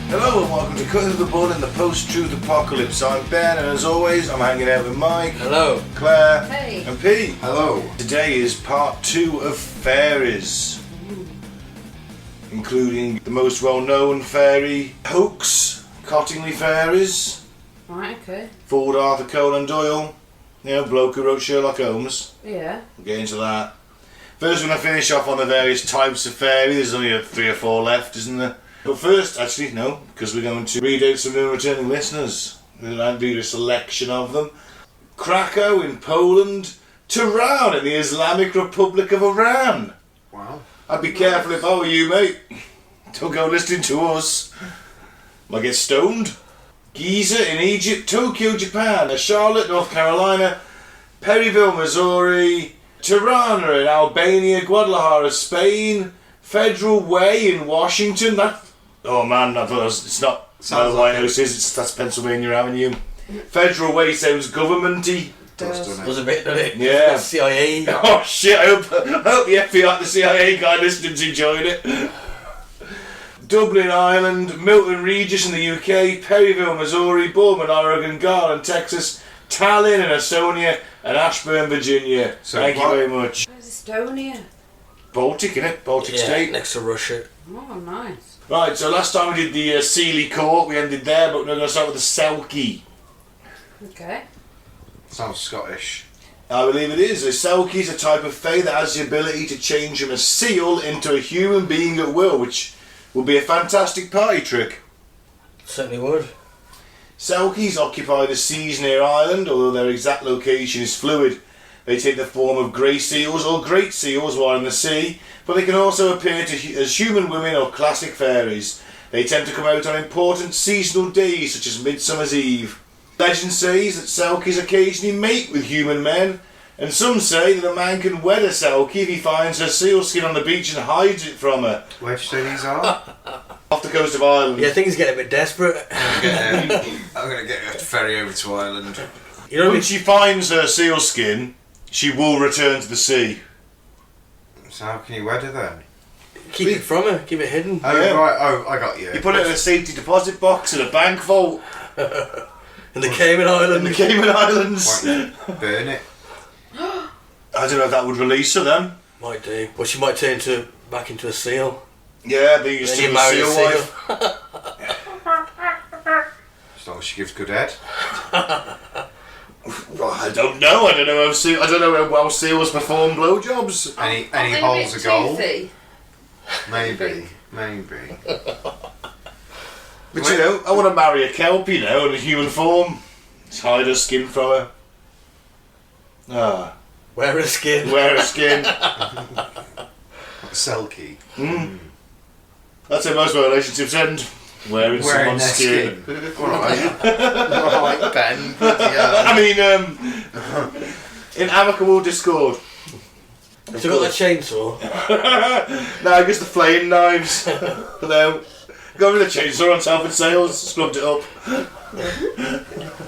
Hello and welcome to Cutting Through the Bud in the Post-Truth Apocalypse. I'm Ben and as always I'm hanging out with Mike. Hello. Claire. Hey. And Pete. Hello. Today is part 2 of Fairies, including the most well-known fairy hoax, Cottingley Fairies. Right, okay. Forward Arthur Conan Doyle, you know, bloke who wrote Sherlock Holmes. Yeah. We'll get into that. First we're going to finish off on the various types of fairy. There's only 3 or 4 left, isn't there? But first, actually, no, because we're going to read out some new returning listeners. We're going to do a selection of them. Krakow in Poland, Tehran in the Islamic Republic of Iran. Wow. I'd be careful if I were you, mate. Don't go listening to us. Might get stoned. Giza in Egypt, Tokyo, Japan, Charlotte, North Carolina, Perryville, Missouri, Tirana in Albania, Guadalajara, Spain, Federal Way in Washington. Oh man, I thought it's not where the White House is, that's Pennsylvania Avenue. Federal Way sounds governmenty. Was a bit, doesn't it? Yeah. The CIA. Oh shit, I hope the FBI, the CIA guy listening's enjoyed it. Dublin, Ireland, Milton Regis in the UK, Perryville, Missouri, Boardman, Oregon, Garland, Texas, Tallinn in Estonia, and Ashburn, Virginia. Thank you very much. Where's Estonia? Baltic, innit? Baltic state. Next to Russia. Oh, nice. Right, so last time we did the Sealy Court, we ended there, but we're going to start with the Selkie. Okay. Sounds Scottish. I believe it is. A Selkie is a type of fae that has the ability to change from a seal into a human being at will, which will be a fantastic party trick. Certainly would. Selkies occupy the seas near Ireland, although their exact location is fluid. They take the form of grey seals or great seals while in the sea, but they can also appear as human women or classic fairies. They tend to come out on important seasonal days such as Midsummer's Eve. Legend says that Selkies occasionally mate with human men, and some say that a man can wed a Selkie if he finds her seal skin on the beach and hides it from her. Where'd you say these are? Off the coast of Ireland. Yeah, things getting a bit desperate. I'm going to get a ferry over to Ireland. You know, When she finds her seal skin, she will return to the sea. So how can you wed her then? keep it from her, keep it hidden. Oh, Yeah. right. Oh, I got you. You put it in a safety deposit box in a bank vault In the Cayman in Islands. the Cayman Islands. Why not burn it? I don't know if that would release her then. Might do. But she might turn back into a seal. Yeah, they used Then to you a marry a seal seal. wife. As long as she gives good head. Well, I don't know. I don't know how well seals perform blowjobs. Any holes of gold? Maybe. But you know, I want to marry a kelp, you know, in a human form. Just hide her skin from her. Wear a skin. Wear her skin. Selkie. That's how most relationships end. Wearing someone's their skin. Alright. Right, Ben. Yeah. I mean, in amicable discord. Still got that chainsaw. No, I guess the flaying knives. No. Got rid of the chainsaw on Salford Sales, scrubbed it up.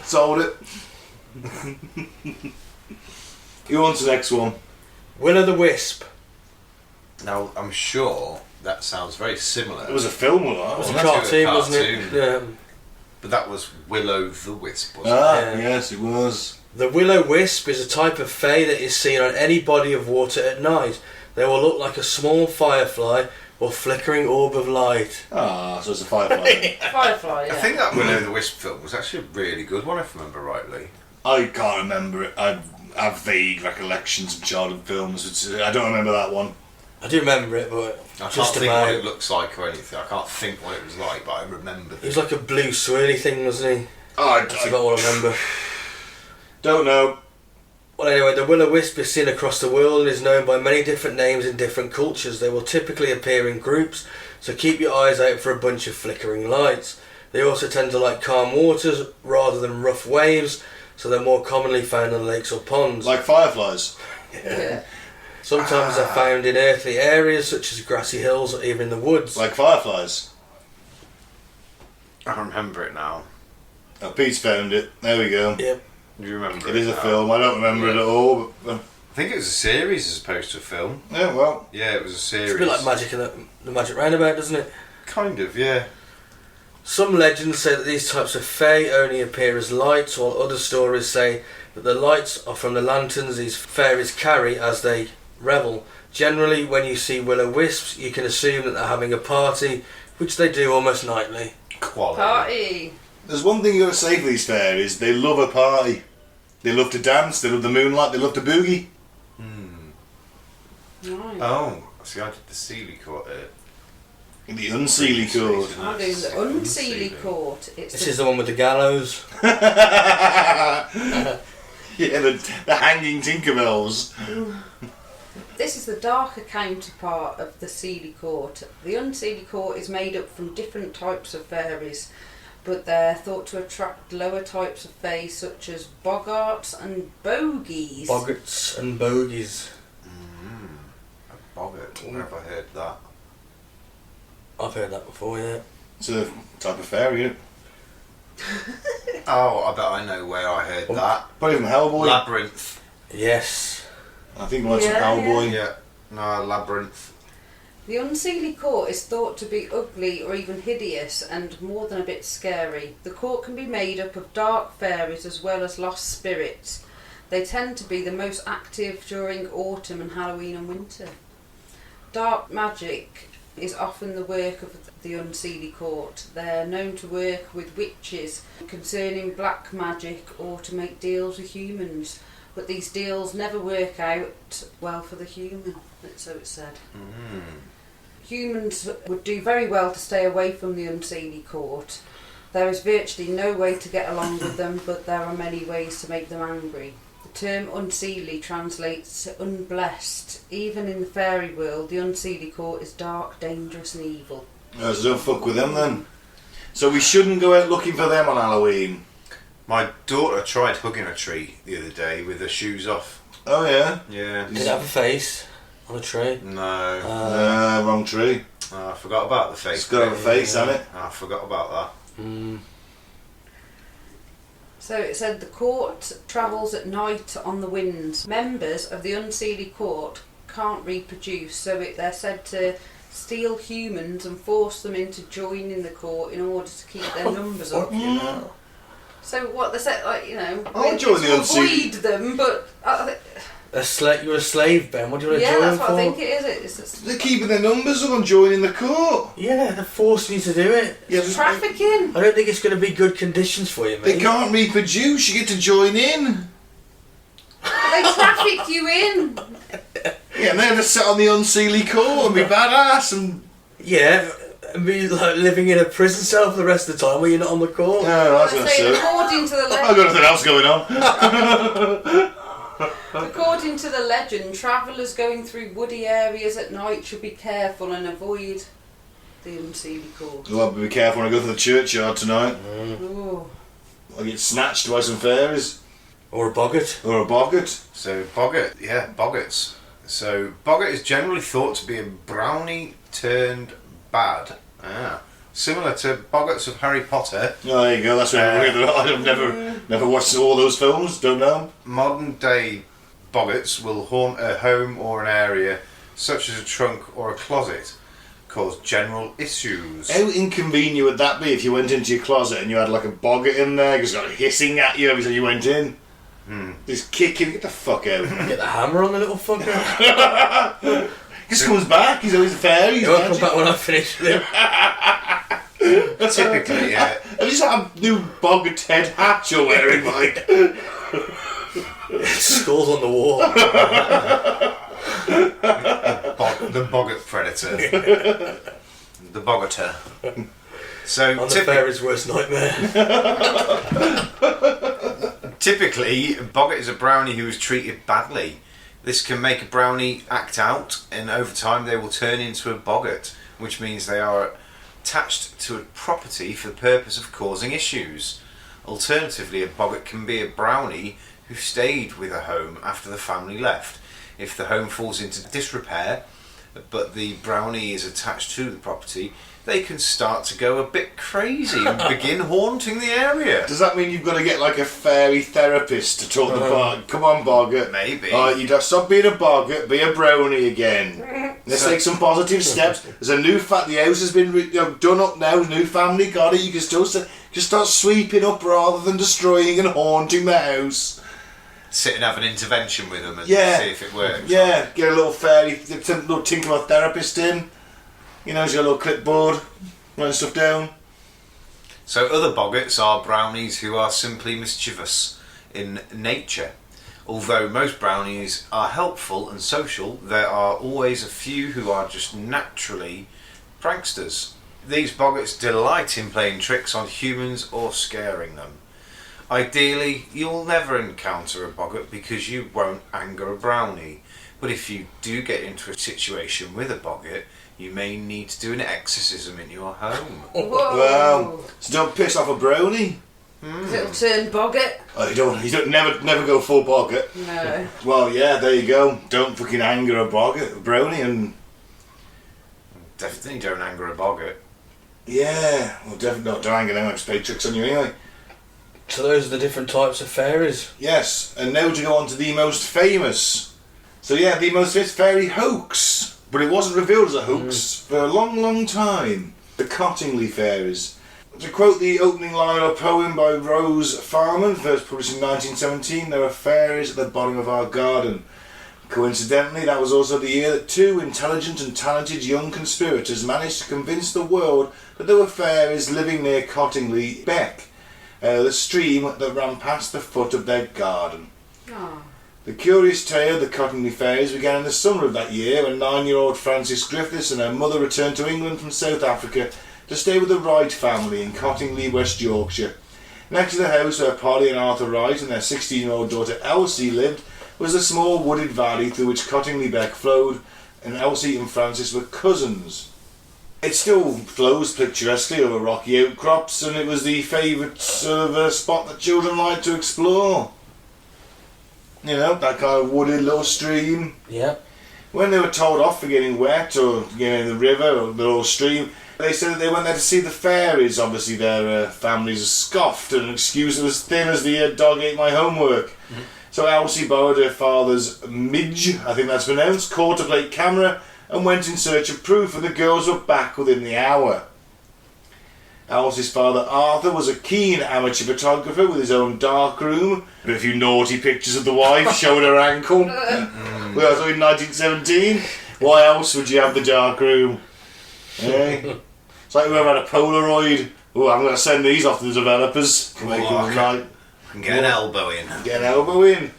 Sold it. Who wants the next one? Will-o'-the-wisp. Now, I'm sure that sounds very similar. It was a film, wasn't it? It was a Well, that's a cartoon, wasn't cartoon. it? Yeah. But that was Will-o'-the-Wisp, wasn't Yeah. Yes, it was. The will-o'-wisp is a type of fae that is seen on any body of water at night. They will look like a small firefly or flickering orb of light. Ah, so it's a firefly. Firefly, it? yeah. I think that Will-o'-the-Wisp film was actually a really good one, if I remember rightly. I can't remember it. I have vague recollections of childhood films. I don't remember that one. I do remember it, but I can't just think about. what it looks like or anything. I can't think what it was like, but I remember He was like a blue swirly thing, wasn't he? Oh, That's about all I remember. Don't know. Well, anyway, the will-o'-wisp is seen across the world and is known by many different names in different cultures. They will typically appear in groups, so keep your eyes out for a bunch of flickering lights. They also tend to like calm waters rather than rough waves, so they're more commonly found in lakes or ponds. Like fireflies. Yeah. Sometimes they're found in earthly areas such as grassy hills or even in the woods. Like fireflies. I remember it now. Oh, Pete's found it. There we go. Yep. Do you remember It is a now? film. I don't remember it at all. But, I think it was a series as opposed to a film. yeah, well. Yeah, it was a series. It's a bit like Magic in the Magic Roundabout, doesn't it? Kind of, yeah. Some legends say that these types of fae only appear as lights, while other stories say that the lights are from the lanterns these fairies carry as they revel. Generally, when you see will-o'-wisps, you can assume that they're having a party, which they do almost nightly. Quality. Party. There's one thing you got to say for these fairies. They love a party. They love to dance. They love the moonlight. They love to boogie. Nice. Oh, see, I did the Sealy Court. The unseelie cord. I'm doing the unsealy court. It's This is the one with the gallows. Yeah, the hanging Tinkerbells. This is the darker counterpart of the Sealy Court. The unsealy court is made up from different types of fairies, but they're thought to attract lower types of fae such as boggarts and bogies. Boggarts and bogies. A boggart. Where have I heard that? I've heard that before, yeah. It's a type of fairy, isn't it? Oh, I bet I know where I heard that. Probably from Hellboy. Labyrinth. Yes. I think it was from Yeah, Hellboy. Yeah. No, Labyrinth. The unsealy court is thought to be ugly or even hideous and more than a bit scary. The court can be made up of dark fairies as well as lost spirits. They tend to be the most active during autumn and Halloween and winter. Dark magic is often the work of the unsealy court. They're known to work with witches concerning black magic or to make deals with humans, but these deals never work out well for the human, so it's said. Humans would do very well to stay away from the unsealy court. There is virtually no way to get along with them, but there are many ways to make them angry. The term unseely translates to unblessed. Even in the fairy world, the unsealy court is dark, dangerous and evil. Oh, so don't fuck with them then. So we shouldn't go out looking for them on Halloween. My daughter tried hugging a tree the other day with her shoes off. Oh yeah? Yeah. Did it have a face on a tree? No. Wrong tree. I forgot about the face. It's got a face, hasn't it? I forgot about that. So it said the court travels at night on the winds. Members of the unsealy court can't reproduce, so they're said to steal humans and force them into joining the court in order to keep their numbers up. So what they said, like, you know, I'll it's join the to unsealy. avoid them, but You're a slave, Ben. What do you want to yeah, join that's for? what I think it is. It's just They're keeping their numbers up and joining the court. Yeah, they're forcing you to do it. Yeah, trafficking. I don't think it's going to be good conditions for you, mate. they can't reproduce. You get to join in. They traffic you in. Yeah, and they're just sit on the unsealy court and be badass and. Yeah, and be like living in a prison cell for the rest of the time where you're not on the court. No, I was They going to say say. according to the I've legend. got nothing else going on. According to the legend, travellers going through woody areas at night should be careful and avoid the unsealy court. Well, be careful when I go to the churchyard tonight. Oh. I'll get snatched by some fairies. Or a boggart. Or a boggart. So boggart, yeah, boggarts. So boggart is generally thought to be a brownie turned bad. Similar to boggarts of Harry Potter. Oh, there you go, that's where I've never watched all those films, don't know. Modern day boggarts will haunt a home or an area, such as a trunk or a closet, cause general issues. How inconvenient would that be if you went into your closet and you had like a boggart in there, just got hissing at you every time you went in? Just kicking, get the fuck out. Get the hammer on the little fucker. He just comes back, he's always a fairy. He'll come back when I finish with him. Typically, yeah. I just had a new boggart head hat you're wearing, Mike. Skulls on the wall. The boggart predator. The boggarter. So I'm the fairy's worst nightmare. typically, a boggart is a brownie who is treated badly. This can make a brownie act out, and over time they will turn into a boggart, which means they are attached to a property for the purpose of causing issues. Alternatively, a boggart can be a brownie who stayed with a home after the family left. If the home falls into disrepair, but the brownie is attached to the property, they can start to go a bit crazy and begin haunting the area. Does that mean you've got to get like a fairy therapist to talk the boggart? Come on, boggart. Maybe. You don't stop being a boggart, be a brownie again. Let's take some positive steps. There's a new the house has been done up now. New family got it. You can still just start sweeping up rather than destroying and haunting the house. Sit and have an intervention with them and Yeah. see if it works. Yeah, get a little fairy, a little Tinkerbell therapist in. You know, he's got a little clipboard, writing stuff down. So other boggarts are brownies who are simply mischievous in nature. Although most brownies are helpful and social, there are always a few who are just naturally pranksters. These boggarts delight in playing tricks on humans or scaring them. Ideally, you'll never encounter a boggart because you won't anger a brownie. But if you do get into a situation with a boggart, you may need to do an exorcism in your home. Whoa. Wow. So don't piss off a brownie. Because it'll turn boggart. Oh, you don't never go full boggart. No. Well, yeah, there you go. Don't fucking anger a brownie, and Definitely don't anger a boggart. yeah, well, definitely don't anger them. Just play tricks on you anyway. So those are the different types of fairies. Yes, and now to go on to the most famous. So yeah, the most famous fairy hoax, but it wasn't revealed as a hoax for a long, long time. The Cottingley Fairies. To quote the opening line of a poem by Rose Farman, first published in 1917, there are fairies at the bottom of our garden. Coincidentally, that was also the year that two intelligent and talented young conspirators managed to convince the world that there were fairies living near Cottingley Beck, the stream that ran past the foot of their garden. Oh. The curious tale of the Cottingley Fairies began in the summer of that year when 9-year-old Frances Griffiths and her mother returned to England from South Africa to stay with the Wright family in Cottingley, West Yorkshire. Next to the house where Polly and Arthur Wright and their 16-year-old daughter Elsie lived was the small wooded valley through which Cottingley Beck flowed, and Elsie and Frances were cousins. It still flows picturesquely over rocky outcrops, and it was the favourite sort of spot that children like to explore. You know, that kind of wooded little stream. Yep. When they were told off for getting wet or getting in the river or the little stream, they said that they went there to see the fairies. Obviously their families scoffed and excused it as thin as the dog ate my homework. Mm-hmm. So Elsie borrowed her father's midge, I think that's pronounced, quarter-plate camera and went in search of proof, and the girls were back within the hour. Elsie's father Arthur was a keen amateur photographer with his own darkroom, with a few naughty pictures of the wife showing her ankle. Well, so in 1917, why else would you have the darkroom? Eh? It's like whoever had a Polaroid. Oh, I'm going to send these off to the developers to make them right. Get an elbow in. Get an elbow in.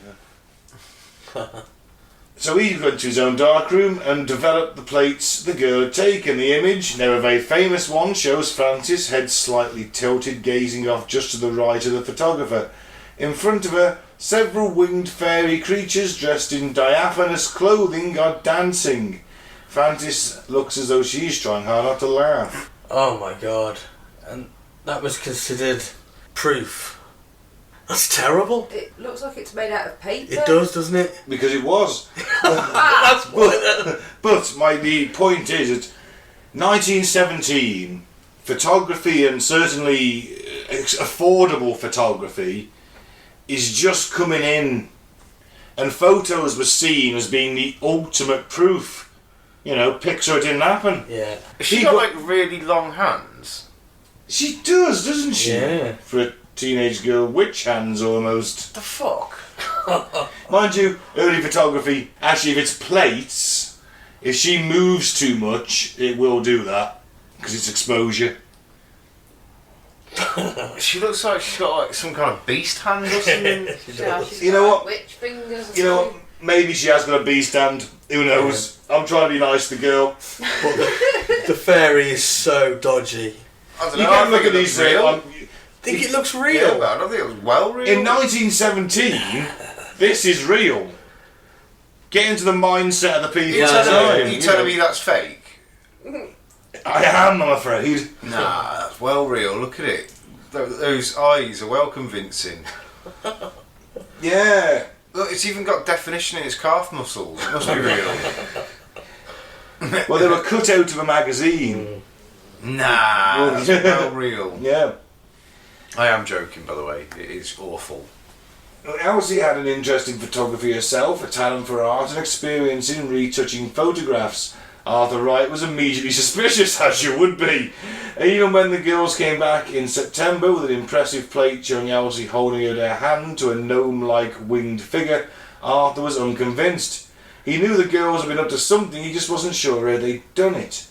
So he went to his own darkroom and developed the plates the girl had taken. The image, now a very famous one, shows Frances, head slightly tilted, gazing off just to the right of the photographer. In front of her, several winged fairy creatures dressed in diaphanous clothing are dancing. Frances looks as though she's trying hard not to laugh. Oh my god. And that was considered proof. That's terrible. It looks like it's made out of paper. It does, doesn't it? Because it was. That's But the point is that 1917, photography, and certainly affordable photography, is just coming in, and photos were seen as being the ultimate proof. You know, picture it didn't happen. Yeah. She got like really long hands. She does, doesn't she? Yeah. For a teenage girl, witch hands almost. The fuck? Mind you, early photography, actually if it's plates, if she moves too much, it will do that, because it's exposure. She looks like she's got like some kind of beast hand or something. Yeah, she's You got, know like, what? witch fingers. You know what? Maybe she has got a bee stand. Who knows? I'm trying to be nice to the girl. But the fairy is so dodgy. I don't You know, can I look think at it these. looks real. I think it looks Yeah, real. but I don't think it was well real. In 1917, this is real. Get into the mindset of the people You at the telling time. me, you telling know. me that's fake? I am, I'm afraid. Nah, that's well real. Look at it. Those eyes are well convincing. Yeah. Look, it's even got definition in its calf muscles. It must be real. Well, they were cut out of a magazine. Nah, that's well real. Yeah. I am joking, by the way. It is awful. Elsie had an interest in photography herself, a talent for art, and experience in retouching photographs. Arthur Wright was immediately suspicious, as you would be. Even when the girls came back in September with an impressive plate showing Elsie holding out her hand to a gnome-like winged figure, Arthur was unconvinced. He knew the girls had been up to something, he just wasn't sure how they'd done it.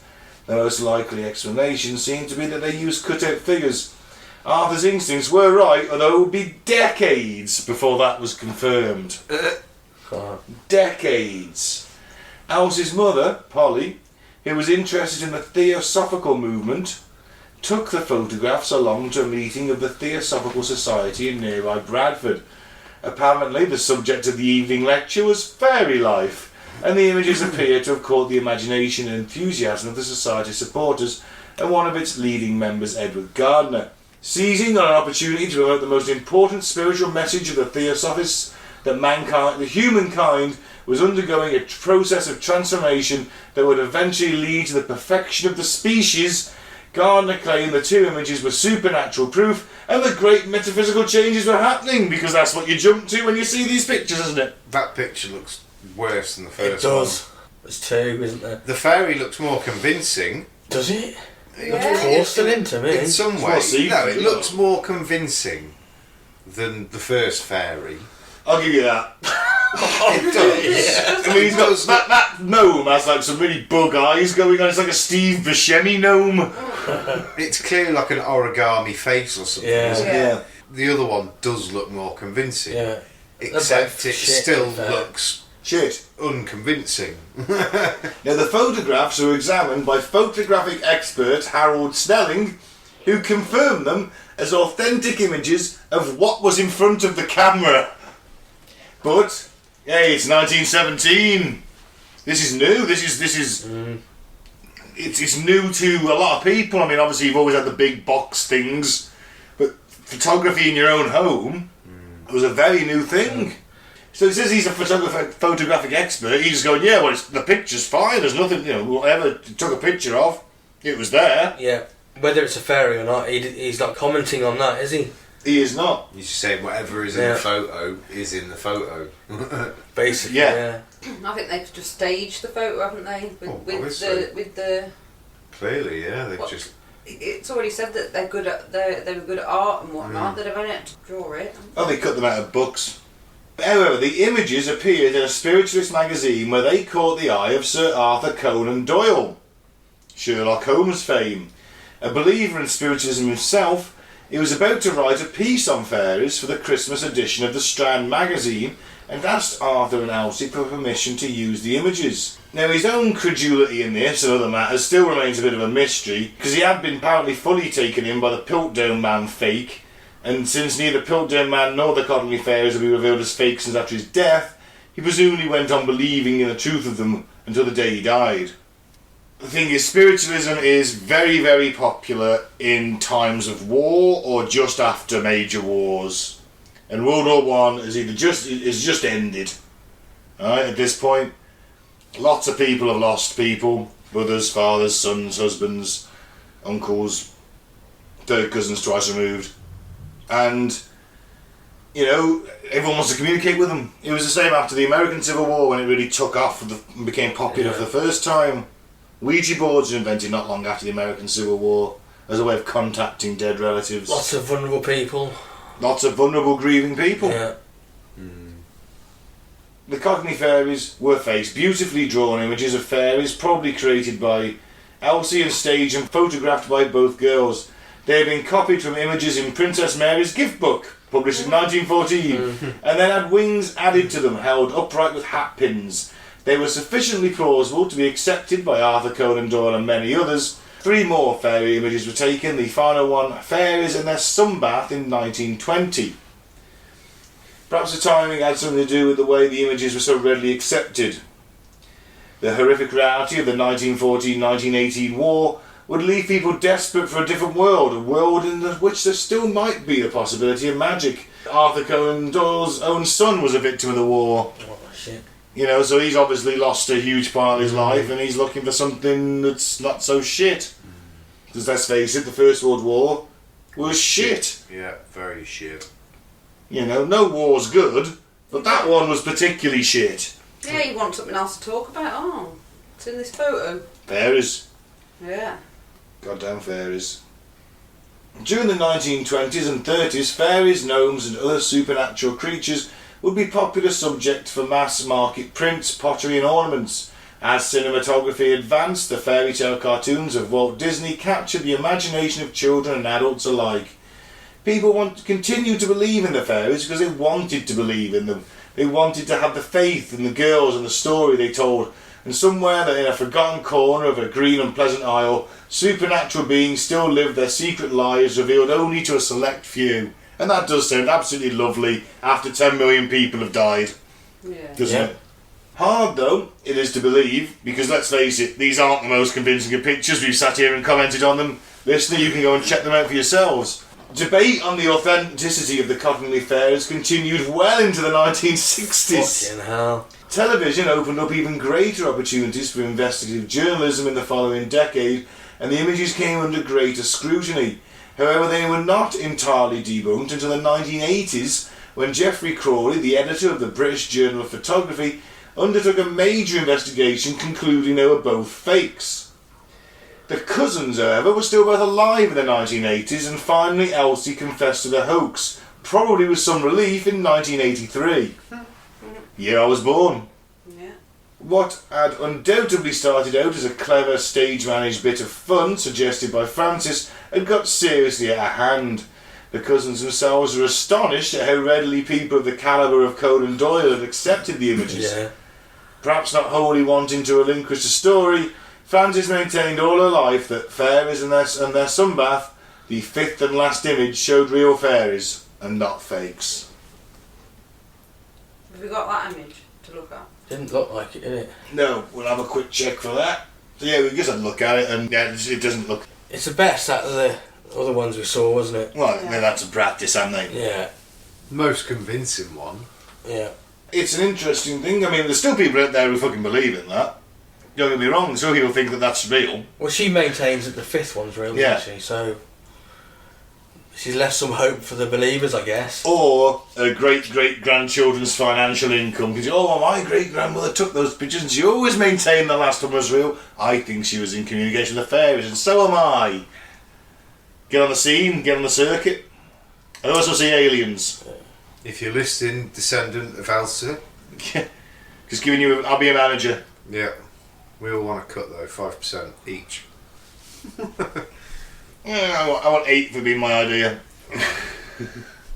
The most likely explanation seemed to be that they used cut-out figures. Arthur's instincts were right, although it would be decades before that was confirmed. Decades. Elsie's mother, Polly, who was interested in the Theosophical movement, took the photographs along to a meeting of the Theosophical Society in nearby Bradford. Apparently the subject of the evening lecture was fairy life, and the images appear to have caught the imagination and enthusiasm of the Society's supporters and one of its leading members, Edward Gardner. Seizing on an opportunity to promote the most important spiritual message of the Theosophists, that humankind was undergoing a process of transformation that would eventually lead to the perfection of the species, Gardner claimed the two images were supernatural proof and that great metaphysical changes were happening, because that's what you jump to when you see these pictures, isn't it? That picture looks worse than the first It one. does. There's two, isn't there? The fairy looks more convincing. Does it? Yeah. Of course, still into me. In some It's way. more see-through, No, it though. looks more convincing than the first fairy. I'll give you that. It does. I mean, he's got that gnome has like some really bug eyes going on. It's like a Steve Buscemi gnome. It's clearly like an origami face or something. Yeah. Isn't it? Yeah. The other one does look more convincing. Yeah. Except it Shit, still fair. looks Shit. unconvincing. Now, the photographs were examined by photographic expert Harold Snelling, who confirmed them as authentic images of what was in front of the camera. But, hey, it's 1917. This is new. It's new to a lot of people. I mean, obviously you've always had the big box things, but photography in your own home was a very new thing. So it says he's a photographic expert. He's just going, yeah, well, the picture's fine. There's nothing, whatever he took a picture of, it was there. Yeah. Whether it's a fairy or not, he's not commenting on that, is he? He is not. You just say whatever is in the photo is in the photo. Basically, Yeah. I think they've just staged the photo, haven't they? With the Clearly, yeah, they've What? just... It's already said that they were good at art and whatnot. That they've only had to draw it. Oh, they cut them out of books. However, the images appeared in a spiritualist magazine where they caught the eye of Sir Arthur Conan Doyle, Sherlock Holmes fame. A believer in spiritualism himself, he was about to write a piece on fairies for the Christmas edition of the Strand magazine and asked Arthur and Elsie for permission to use the images. Now, his own credulity in this and other matters still remains a bit of a mystery, because he had been apparently fully taken in by the Piltdown Man fake, and since neither Piltdown Man nor the Cottonley Fairies will be revealed as fake since after his death, he presumably went on believing in the truth of them until the day he died. The thing is, spiritualism is very, very popular in times of war or just after major wars. And World War One is just ended. Alright, at this point, lots of people have lost people. Brothers, fathers, sons, husbands, uncles, third cousins twice removed. And, everyone wants to communicate with them. It was the same after the American Civil War when it really took off and became popular for the first time. Ouija boards were invented not long after the American Civil War as a way of contacting dead relatives. Lots of vulnerable people. Lots of vulnerable, grieving people. Yeah. The Cockney Fairies were fakes, beautifully drawn images of fairies, probably created by Elsie and staged and photographed by both girls. They had been copied from images in Princess Mary's gift book, published in 1914, and then had wings added to them, held upright with hat pins. They were sufficiently plausible to be accepted by Arthur Conan Doyle and many others. 3 more fairy images were taken, the final one, fairies in their sunbath in 1920. Perhaps the timing had something to do with the way the images were so readily accepted. The horrific reality of the 1914-1918 war would leave people desperate for a different world, a world in which there still might be the possibility of magic. Arthur Conan Doyle's own son was a victim of the war. Oh, shit. You know, so he's obviously lost a huge part of his life, and he's looking for something that's not so shit. Because let's face it, the First World War was shit. Yeah, very shit. You know, no war's good, but that one was particularly shit. Yeah, you want something else to talk about? Oh, it's in this photo. Fairies. Yeah. Goddamn fairies. During the 1920s and 30s, fairies, gnomes and other supernatural creatures would be popular subject for mass market prints, pottery and ornaments. As cinematography advanced, the fairy tale cartoons of Walt Disney captured the imagination of children and adults alike. People continued to believe in the fairies because they wanted to believe in them. They wanted to have the faith in the girls and the story they told. And somewhere in a forgotten corner of a green and pleasant isle, supernatural beings still lived their secret lives revealed only to a select few. And that does sound absolutely lovely after 10 million people have died. Yeah. Doesn't it? Hard, though, it is to believe, because let's face it, these aren't the most convincing of pictures. We've sat here and commented on them. Listener, you can go and check them out for yourselves. Debate on the authenticity of the Cottonley Fairies continued well into the 1960s. Fucking hell. Television opened up even greater opportunities for investigative journalism in the following decade, and the images came under greater scrutiny. However, they were not entirely debunked until the 1980s, when Geoffrey Crawley, the editor of the British Journal of Photography, undertook a major investigation concluding they were both fakes. The cousins, however, were still both alive in the 1980s, and finally Elsie confessed to the hoax, probably with some relief, in 1983. Year I was born. Yeah. What had undoubtedly started out as a clever stage-managed bit of fun suggested by Francis had got seriously out of hand. The cousins themselves were astonished at how readily people of the calibre of Conan Doyle had accepted the images. Yeah. Perhaps not wholly wanting to relinquish the story, Francis maintained all her life that fairies and their sunbath, the fifth and last image, showed real fairies and not fakes. Have we got that image to look at? Didn't look like it, did it? No, we'll have a quick check for that. So yeah, we just had a look at it, and yeah, it doesn't look... It's the best out of the other ones we saw, wasn't it? Well, Yeah. yeah, that's a practice, haven't they? Yeah. Most convincing one. Yeah. It's an interesting thing. I mean, there's still people out there who fucking believe in that. Don't get me wrong, some people think that that's real. Well, she maintains that the fifth one's real, Yeah. doesn't she? So she's left some hope for the believers, I guess. Or a great-great-grandchildren's financial income. Because, oh, my great-grandmother took those pictures and she always maintained the last one was real. I think she was in communication with the fairies, and so am I. Get on the scene, get on the circuit. I also see aliens. If you're listing descendant of Elsa, Just giving you, I'll be a manager. yeah, we all want to cut though, 5% each. Yeah, I want 8 for being my idea.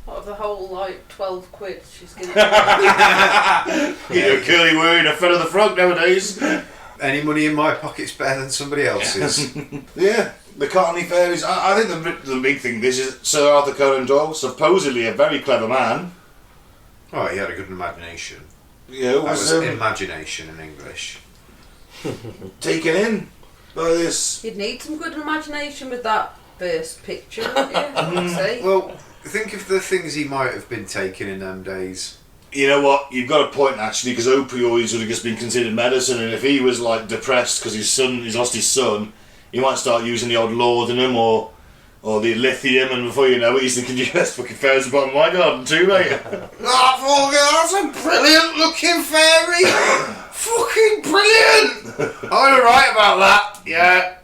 What of the whole, like, 12 quid she's giving? Get your curly word in a friend of the frog nowadays. Any money in my pocket's better than somebody else's. Yeah, the Cottonley Fairies. I think the big thing, this is Sir Arthur Conan Doyle, supposedly a very clever man. Oh, he had a good imagination. You know, That was was imagination in English. taken in by this. You'd need some good imagination with that first picture, wouldn't you? I'd say. Well, think of the things he might have been taking in them days. You know what? You've got a point actually, because opioids would have just been considered medicine, and if he was like depressed because he's lost his son, he might start using the old laudanum or the lithium, and before you know it, he's thinking, yes, fucking fairies are bottom of my garden too, mate. Oh, that's a brilliant looking fairy! Fucking brilliant! I'm alright about that, yeah.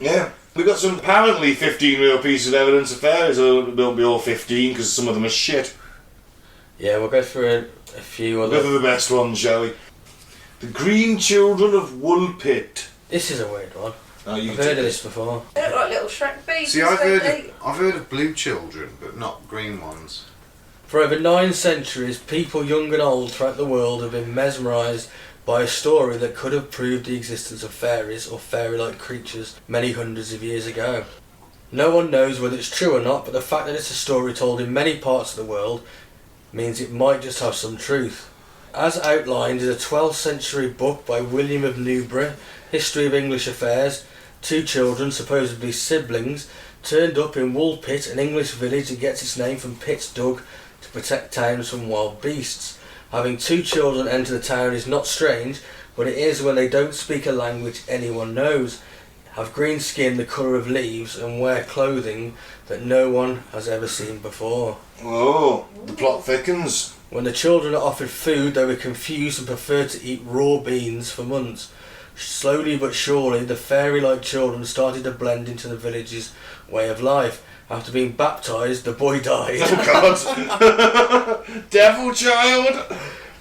Yeah. We've got some apparently 15 real pieces of evidence of fairies, although it won't be all 15 because some of them are shit. Yeah, we'll go through a few We'll go other... for the best ones, shall we? The Green Children of Woolpit. This is a weird one. Oh, you I've can heard take of it. this before. They look like little Shrek babies, See, I've don't they? heard of blue children, but not green ones. For over 9 centuries, people young and old throughout the world have been mesmerised by a story that could have proved the existence of fairies or fairy-like creatures many hundreds of years ago. No one knows whether it's true or not, but the fact that it's a story told in many parts of the world means it might just have some truth. As outlined in a 12th century book by William of Newbury, History of English Affairs. 2 children, supposedly siblings, turned up in Woolpit, an English village that gets its name from pits dug to protect towns from wild beasts. Having 2 children enter the town is not strange, but it is when they don't speak a language anyone knows, have green skin the colour of leaves, and wear clothing that no one has ever seen before. Oh, the plot thickens. When the children are offered food, they were confused and preferred to eat raw beans for months. Slowly but surely, the fairy-like children started to blend into the village's way of life. After being baptised, the boy died. Oh God! Devil child!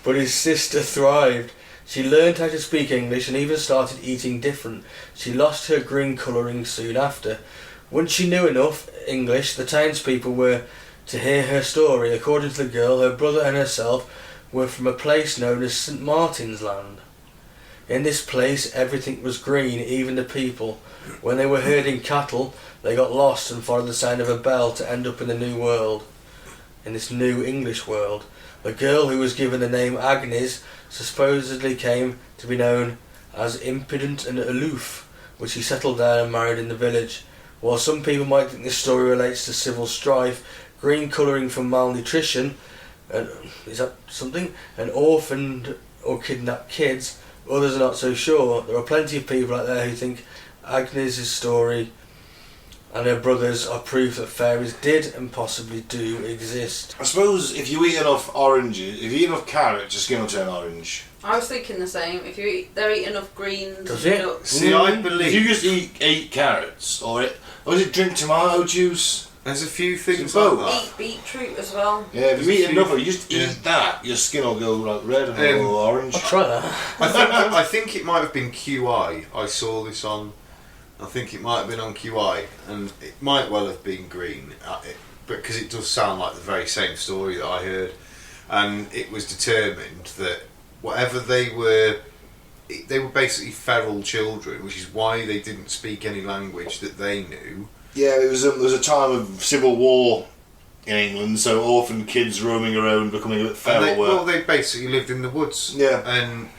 But his sister thrived. She learned how to speak English and even started eating different. She lost her green colouring soon after. Once she knew enough English, the townspeople were to hear her story. According to the girl, her brother and herself were from a place known as St. Martin's Land. In this place, everything was green, even the people. When they were herding cattle, they got lost and followed the sound of a bell to end up in the new world, in this new English world. The girl who was given the name Agnes supposedly came to be known as impudent and aloof, which she settled down and married in the village. While some people might think this story relates to civil strife, green colouring from malnutrition, and is that something? And orphaned or kidnapped kids, others are not so sure. There are plenty of people out there who think Agnes' story and her brothers are proof that fairies did and possibly do exist. I suppose if you eat enough oranges, if you eat enough carrots, your skin will turn orange. I was thinking the same. If they're eating enough greens, Does it? nuts. See, I If believe you just eat 8 carrots, or is it drink tomato juice? there's a few things It's like both. that. Eat beetroot as well. Yeah, if you eat enough of it, you just Yeah. eat that, your skin will go like red or orange. I'll try that. I think it might have been QI. I saw this on. I think it might have been on QI, and it might well have been green, because it does sound like the very same story that I heard. And it was determined that whatever they were basically feral children, which is why they didn't speak any language that they knew. Yeah, there was a time of civil war in England, so orphan kids roaming around, becoming a bit And feral. they basically lived in the woods. Yeah. And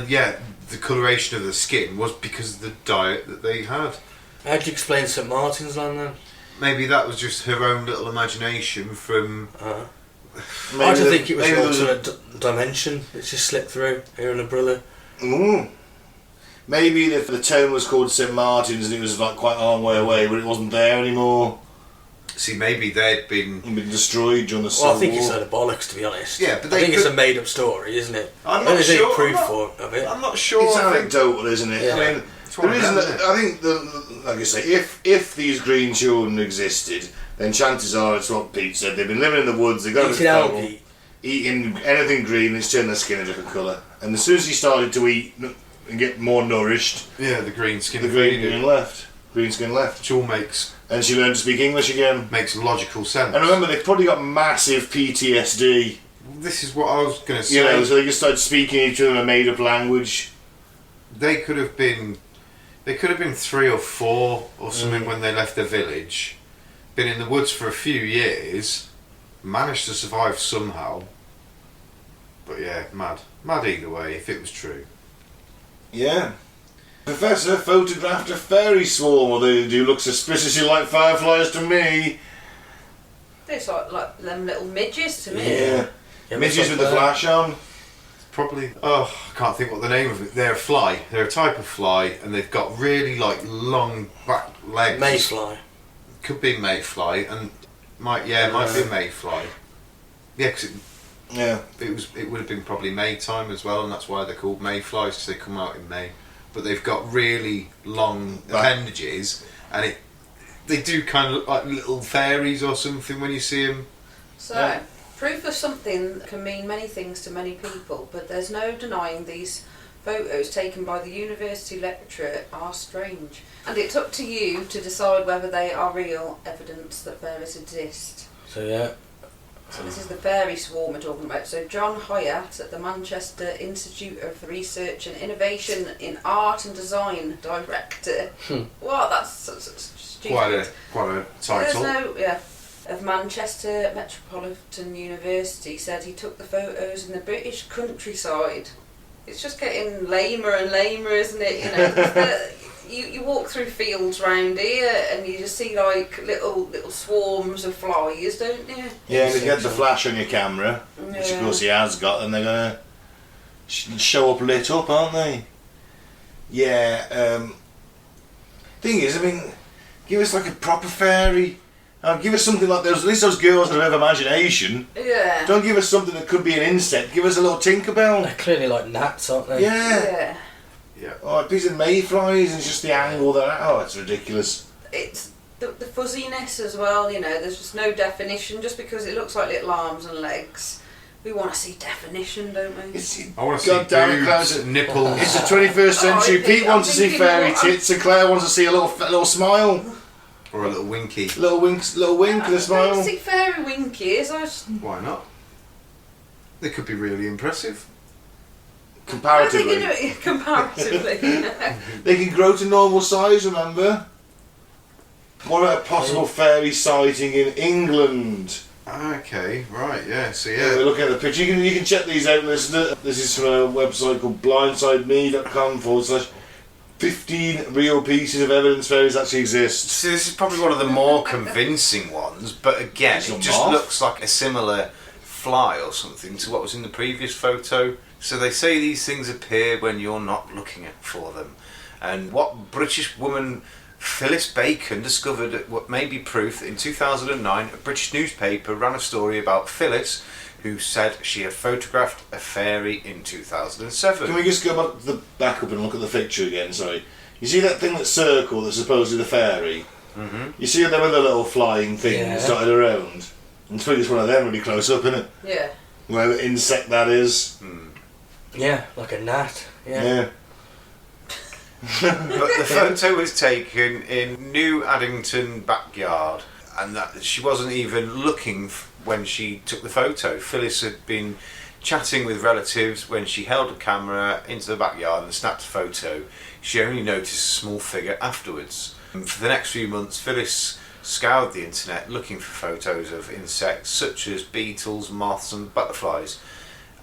yeah, the coloration of the skin was because of the diet that they had. How do you explain St. Martin's Land then? Maybe that was just her own little imagination from. I just think it was an alternate dimension that she slipped through, her and her brother. Maybe the town was called St. Martin's and it was like quite a long way away, but it wasn't there anymore. See, maybe they'd been. It'd been destroyed during the Civil Well, I think War. it's a load of bollocks, to be honest. Yeah, but I they think it's could- a made-up story, isn't it? I'm I not don't think sure. proof of it. I'm not sure. It's I think- anecdotal, isn't it? Yeah. I mean, It's the one of reason them, that isn't it? I think, like I say, if these green children existed, then chances are it's what Pete said. They've been living in the woods. They've got a bit Eating feral, algae. eating anything green. It's turned their skin a different colour. And as soon as he started to eat and get more nourished, Yeah, the green skin. the green faded, skin left. Green skin left, which all makes and she learned to speak English again. logical sense. And remember, they've probably got massive PTSD. This is what I was going to say. You know, so they just started speaking each other in a made-up language. They could have been 3 or 4 or something when they left the village. Been in the woods for a few years, managed to survive somehow. But yeah, mad either way. If it was true. Yeah. Professor photographed a fairy swarm, or they do look suspiciously like fireflies to me. They sort like them little midges to me. Yeah. Yeah, Midges but with the flash on. Probably. Oh, I can't think what the name of it. They're a fly. They're a type of fly, and they've got really like long back legs. Mayfly. Could be mayfly, and might be mayfly. Yeah, because Yeah. it would have been probably May time as well, and that's why they're called mayflies, because they come out in May. But they've got really long appendages, and they do kind of look like little fairies or something when you see them. So, Yeah. proof of something can mean many things to many people, but there's no denying these photos taken by the university lecturer are strange. And it's up to you to decide whether they are real evidence that fairies exist. So yeah. So this is the fairy swarm we're talking about. So John Hyatt at the Manchester Institute of Research and Innovation in Art and Design director. Wow, that's stupid. Quite a There's title. of Manchester Metropolitan University said he took the photos in the British countryside. It's just getting lamer and lamer, isn't it? You know, you walk through fields round here and you just see like little swarms of flies, don't you? Yeah, and you get the flash on your camera, which of course he has got, and they're gonna show up lit up, aren't they? Yeah. Thing is, I mean, give us like a proper fairy. Give us something like those. At least those girls that have imagination. Yeah. Don't give us something that could be an insect. Give us a little Tinkerbell. They're clearly like gnats, aren't they? Yeah. Yeah. Oh, a piece of mayflies and it's just the angle that. Oh, it's ridiculous. It's the fuzziness as well. You know, there's just no definition. Just because it looks like little arms and legs, we want to see definition, don't we? I want to see boobs, nipples. It's the 21st century. Pete wants to see fairy tits, and Claire wants to see a little smile. Or a little winky. Little wink and a smile. I don't see fairy winkies. Why not? They could be really impressive. Comparatively. Comparatively. They can grow to normal size, remember? What about a possible fairy sighting in England? Okay, right, yeah, so Yeah, look at the picture. You can check these out, listener. This is from a website called blindsideme.com/15 real pieces of evidence fairies actually exist. So this is probably one of the more convincing ones, but again, It's a it just moth. looks like a similar fly or something to what was in the previous photo. So they say these things appear when you're not looking for them. And what British woman Phyllis Bacon discovered what may be proof that in 2009 a British newspaper ran a story about Phyllis, who said she had photographed a fairy in 2007. Can we just go back up and look at the picture again? Sorry. You see that thing that's circle that's supposedly the fairy? Mm-hmm. You see them with the little flying things Yeah. dotted around? And it's one of them really close up, isn't it? Yeah. Whatever insect that is. Yeah, like a gnat. Yeah. But the photo was taken in New Addington backyard, and that she wasn't even looking when she took the photo. Phyllis had been chatting with relatives when she held a camera into the backyard and snapped a photo. She only noticed a small figure afterwards. And for the next few months, Phyllis scoured the internet looking for photos of insects such as beetles, moths and butterflies,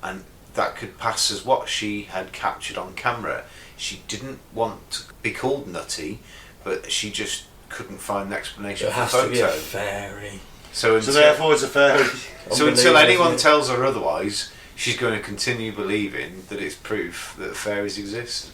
and that could pass as what she had captured on camera. She didn't want to be called nutty, but she just couldn't find an explanation It for the has photo. to be a fairy. So therefore it's a fairy. so until anyone tells her otherwise, she's going to continue believing that it's proof that fairies exist.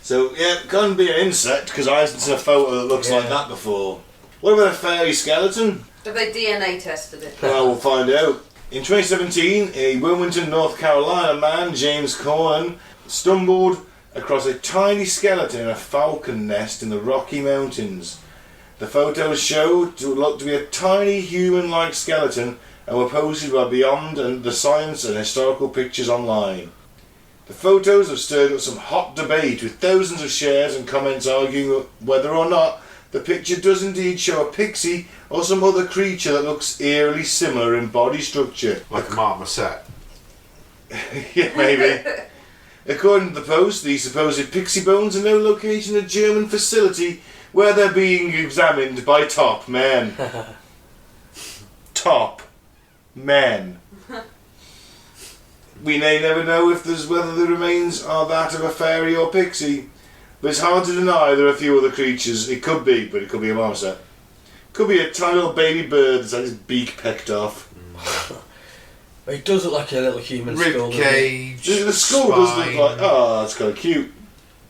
So, yeah, it can't be an insect, because I haven't seen a photo that looks like that before. What about a fairy skeleton? Have they DNA tested it? Well, we'll find out. In 2017, a Wilmington, North Carolina man, James Cornan, stumbled across a tiny skeleton in a falcon nest in the Rocky Mountains. The photos showed to look to be a tiny human-like skeleton and were posted by Beyond and the Science and Historical Pictures online. The photos have stirred up some hot debate, with thousands of shares and comments arguing whether or not the picture does indeed show a pixie or some other creature that looks eerily similar in body structure. Like a marmoset. Yeah, maybe. According to the post, the supposed pixie bones are now located in a German facility where they're being examined by top men. Top men. We may never know whether the remains are that of a fairy or pixie, but it's hard to deny there are a few other creatures. It could be, but it could be a marmoset. Could be a tiny little baby bird that's had his beak pecked off. It does look like a little human skull. Rib cage. The skull does look like. Oh, that's kind of cute.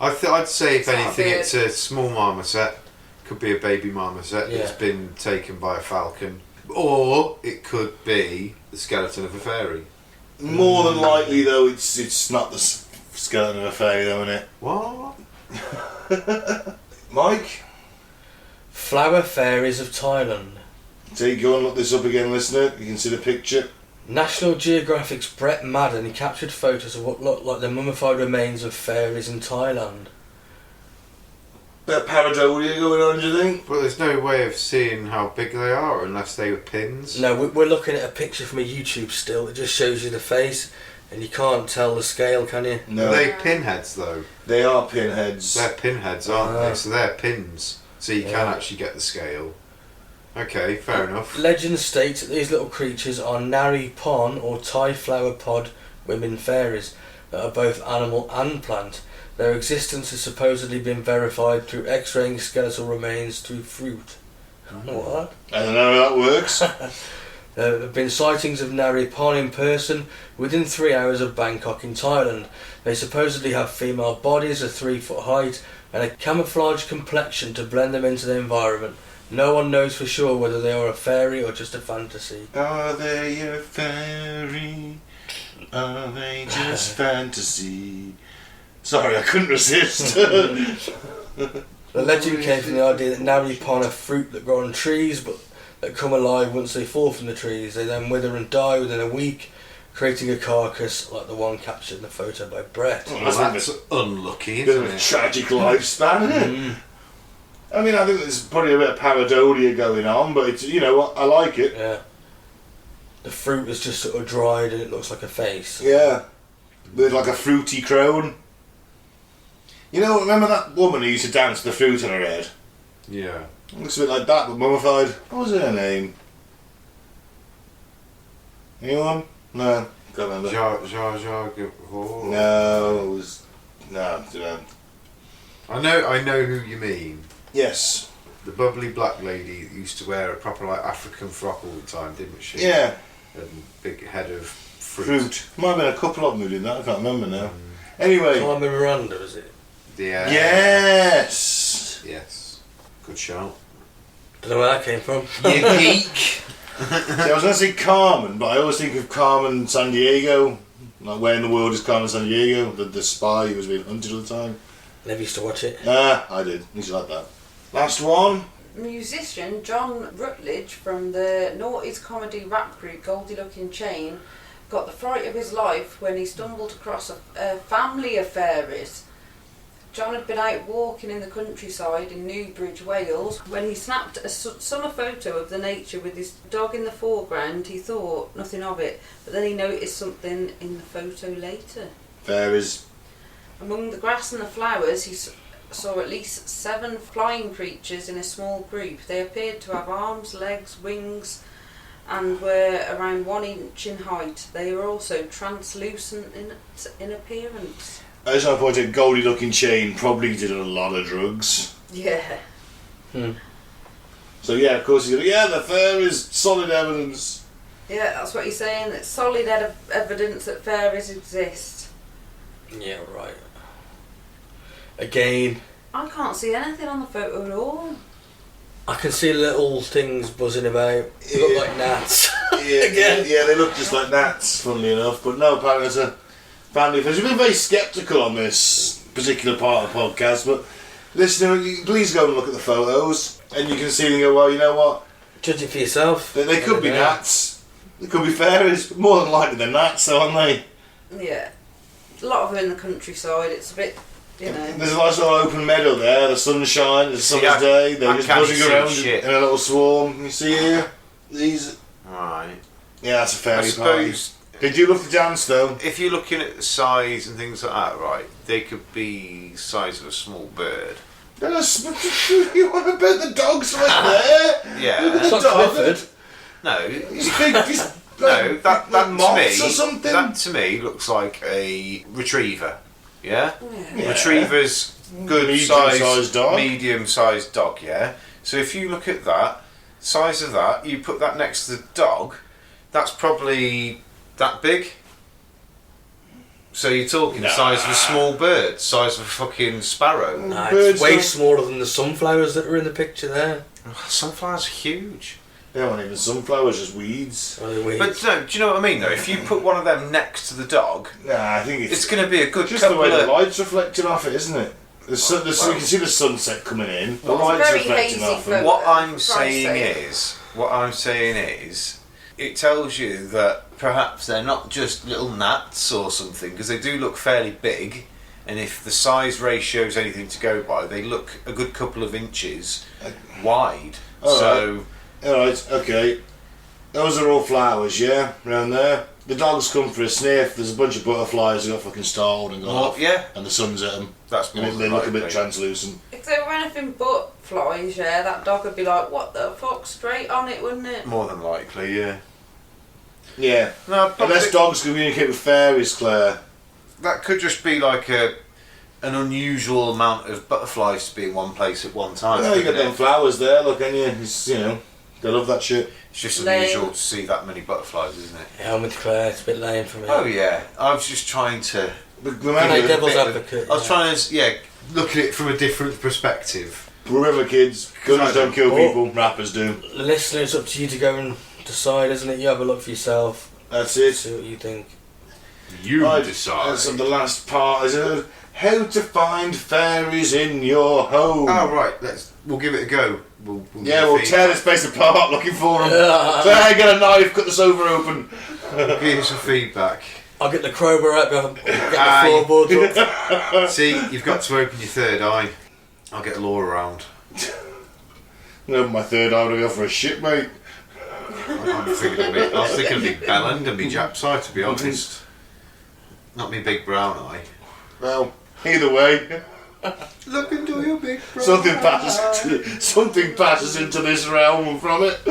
I'd say if It's not anything, good. it's a small marmoset. Could be a baby marmoset that's Yeah. been taken by a falcon, or it could be the skeleton of a fairy. More than likely, though, it's not the skeleton of a fairy, though, isn't it? What? Mike, Flower fairies of Thailand. go and look this up again, listener. You can see the picture. National Geographic's Brett Madden, he captured photos of what looked like the mummified remains of fairies in Thailand. Bit of pareidolia going on, do you think? Well, there's no way of seeing how big they are unless they were pins. No, we're looking at a picture from a YouTube still. It just shows you the face, and you can't tell the scale, can you? No. Are they pinheads though? They are pinheads. They're pinheads, aren't they? So they're pins. So you can actually get the scale. Okay, fair enough. Legend states that these little creatures are Nari Pon or Thai flower pod women fairies. that are both animal and plant. Their existence has supposedly been verified through X-raying skeletal remains through fruit. What? I don't know how that works. There have been sightings of Nari Pon in person within 3 hours of Bangkok in Thailand. They supposedly have female bodies of 3 foot height and a camouflage complexion to blend them into the environment. No one knows for sure whether they are a fairy or just a fantasy. Are they a fairy? Are they just fantasy? Sorry, I couldn't resist. The legend came from the idea that Nari Pon are fruit that grow on trees but that come alive once they fall from the trees. They then wither and die within a week, creating a carcass like the one captured in the photo by Brett. Oh, That's unlucky, Bit isn't of a it? tragic lifespan, isn't it? I mean, I think there's probably a bit of pareidolia going on, but it's, you know, I like it. Yeah. The fruit is just sort of dried and it looks like a face. Yeah. With like a fruity crown. You know, remember that woman who used to dance with the fruit on her head? Yeah. Looks a bit like that, but mummified. What was her name? Anyone? No, can't remember. No, it was... No, don't know. I know who you mean. Yes. The bubbly black lady that used to wear a proper like African frock all the time, didn't she? Yeah. And big head of fruit. Might have been a couple of them who did that, I can't remember now. Anyway. Carmen Miranda, is it? Yeah. Yes! Yes. Good shout. Don't know where that came from. You geek. See, I was going to say Carmen, but I always think of Carmen Sandiego. Like, where in the world is Carmen Sandiego? The spy who was being hunted all the time. Never used to watch it. I did. Used to like that. Last one. Musician John Rutledge from the noughties comedy rap group Goldie Looking Chain got the fright of his life when he stumbled across a family of fairies. John had been out walking in the countryside in Newbridge, Wales. When he snapped a summer photo of the nature with his dog in the foreground, he thought nothing of it, but then he noticed something in the photo later. Fairies. Among the grass and the flowers, he saw at least 7 flying creatures in a small group. They appeared to have arms, legs, wings, and were around 1 inch in height. They were also translucent in appearance. I just want to point out Goldie Looking Chain probably did a lot of drugs. Yeah. So yeah, of course he's going, yeah, the fairies, solid evidence. Yeah, that's what he's saying. It's solid evidence that fairies exist. Yeah, right. Again, I can't see anything on the photo at all. I can see little things buzzing about. They look like gnats. Yeah, yeah, they look just like gnats, funnily enough. But no, apparently it's a family affair. We've been very sceptical on this particular part of the podcast, but listener, please go and look at the photos, and you can see and go, well, you know what? Judge it for yourself. They could be gnats. They could be fairies, but more than likely they're gnats, though, aren't they? Yeah. A lot of them in the countryside. It's a bit, you know. There's a nice little open meadow there, the sunshine, it's a summer's day, they're just buzzing around in a little swarm. You see here? These. Right. Yeah, that's a fairy I suppose. Did you love to dance though? If you're looking at the size and things like that, right, they could be the size of a small bird. You want to bet the dog's right there? Yeah. Look at It's the not dog. Clifford. No. He's big. He's No, that to moths or me, something. that to me looks like a retriever. Yeah. Yeah. Retriever's good Medium-sized dog. medium-sized dog. Yeah. So if you look at that size of that, you put that next to the dog, that's probably that big. So you're talking the size of a small bird, size of a fucking sparrow. Nah, Birds it's way don't- smaller than the sunflowers that are in the picture there. Sunflowers are huge. They aren't even sunflowers, just weeds. Oh, they're weird. But no, do you know what I mean though? If you put one of them next to the dog, Nah, I think it's going to be a good just the couple way the of... light's reflecting off it, isn't it? The sun, you can see the sunset coming in. The Well, it's light's very reflecting hazy off photo. it. What For I'm Christ's saying sake. is, it tells you that perhaps they're not just little gnats or something, because they do look fairly big, and if the size ratio is anything to go by, they look a good couple of inches wide. Alright, okay. Those are all flowers, yeah, around there. The dogs come for a sniff. There's a bunch of butterflies who got fucking startled and gone off. Yeah, And the sun's at them. that's more And than they look a likely. bit translucent. If they were anything but flies, yeah, that dog would be like, what the fuck, straight on it, wouldn't it? More than likely, yeah. Yeah. No, probably, Unless dogs communicate with fairies, Claire. that could just be like an unusual amount of butterflies to be in one place at one time. Yeah, you got couldn't them it? flowers there, look, and it's, they love that shit. It's just Lame. unusual to see that many butterflies, isn't it? Yeah, I'm with Claire. It's a bit lame for me. Oh yeah, I was just trying to. Remember, devil's bit of- advocate. I was trying to, look at it from a different perspective. remember, kids, guns don't kill people, rappers do. Listener, it's up to you to go and decide, isn't it? You have a look for yourself. That's it. See what you think. You Right, decide. that's the last part. Is how to find fairies in your home. Oh right, we'll give it a go. We'll We'll tear this place apart looking for them. So hey, get a knife, cut the sofa open. Give you some feedback. I'll get the crowbar out, get the Aye. floorboards up. See, you've got to open your third eye. I'll get Laura around. No, my third eye would go for a shit, mate. I was thinking of Big Bellend and me Jap's eye, to be honest. Not me big brown eye. Well, either way, Look into your big brown something passes into this realm from it.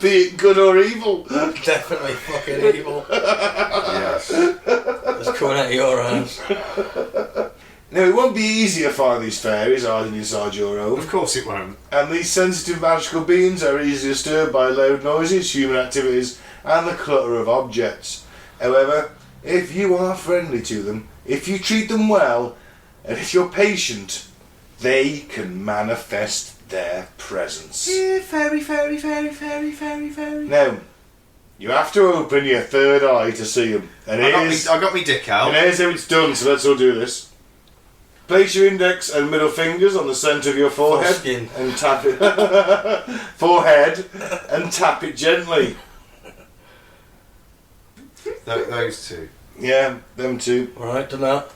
Be it good or evil. Definitely fucking evil. Yes. It's coming out of your hands. Now, it won't be easy to find these fairies hiding inside your home. Of course it won't. And these sensitive magical beings are easily disturbed by loud noises, human activities, and the clutter of objects. However, if you are friendly to them, if you treat them well, and if you're patient, they can manifest their presence. Yeah, fairy, fairy, fairy, fairy, fairy, fairy. Now, you have to open your third eye to see them. And I got me dick out. and here's how it's done, so let's all do this. Place your index and middle fingers on the centre of your forehead Foreskin. and tap it. Forehead and tap it gently. Those two. Yeah, them two. Alright, done that.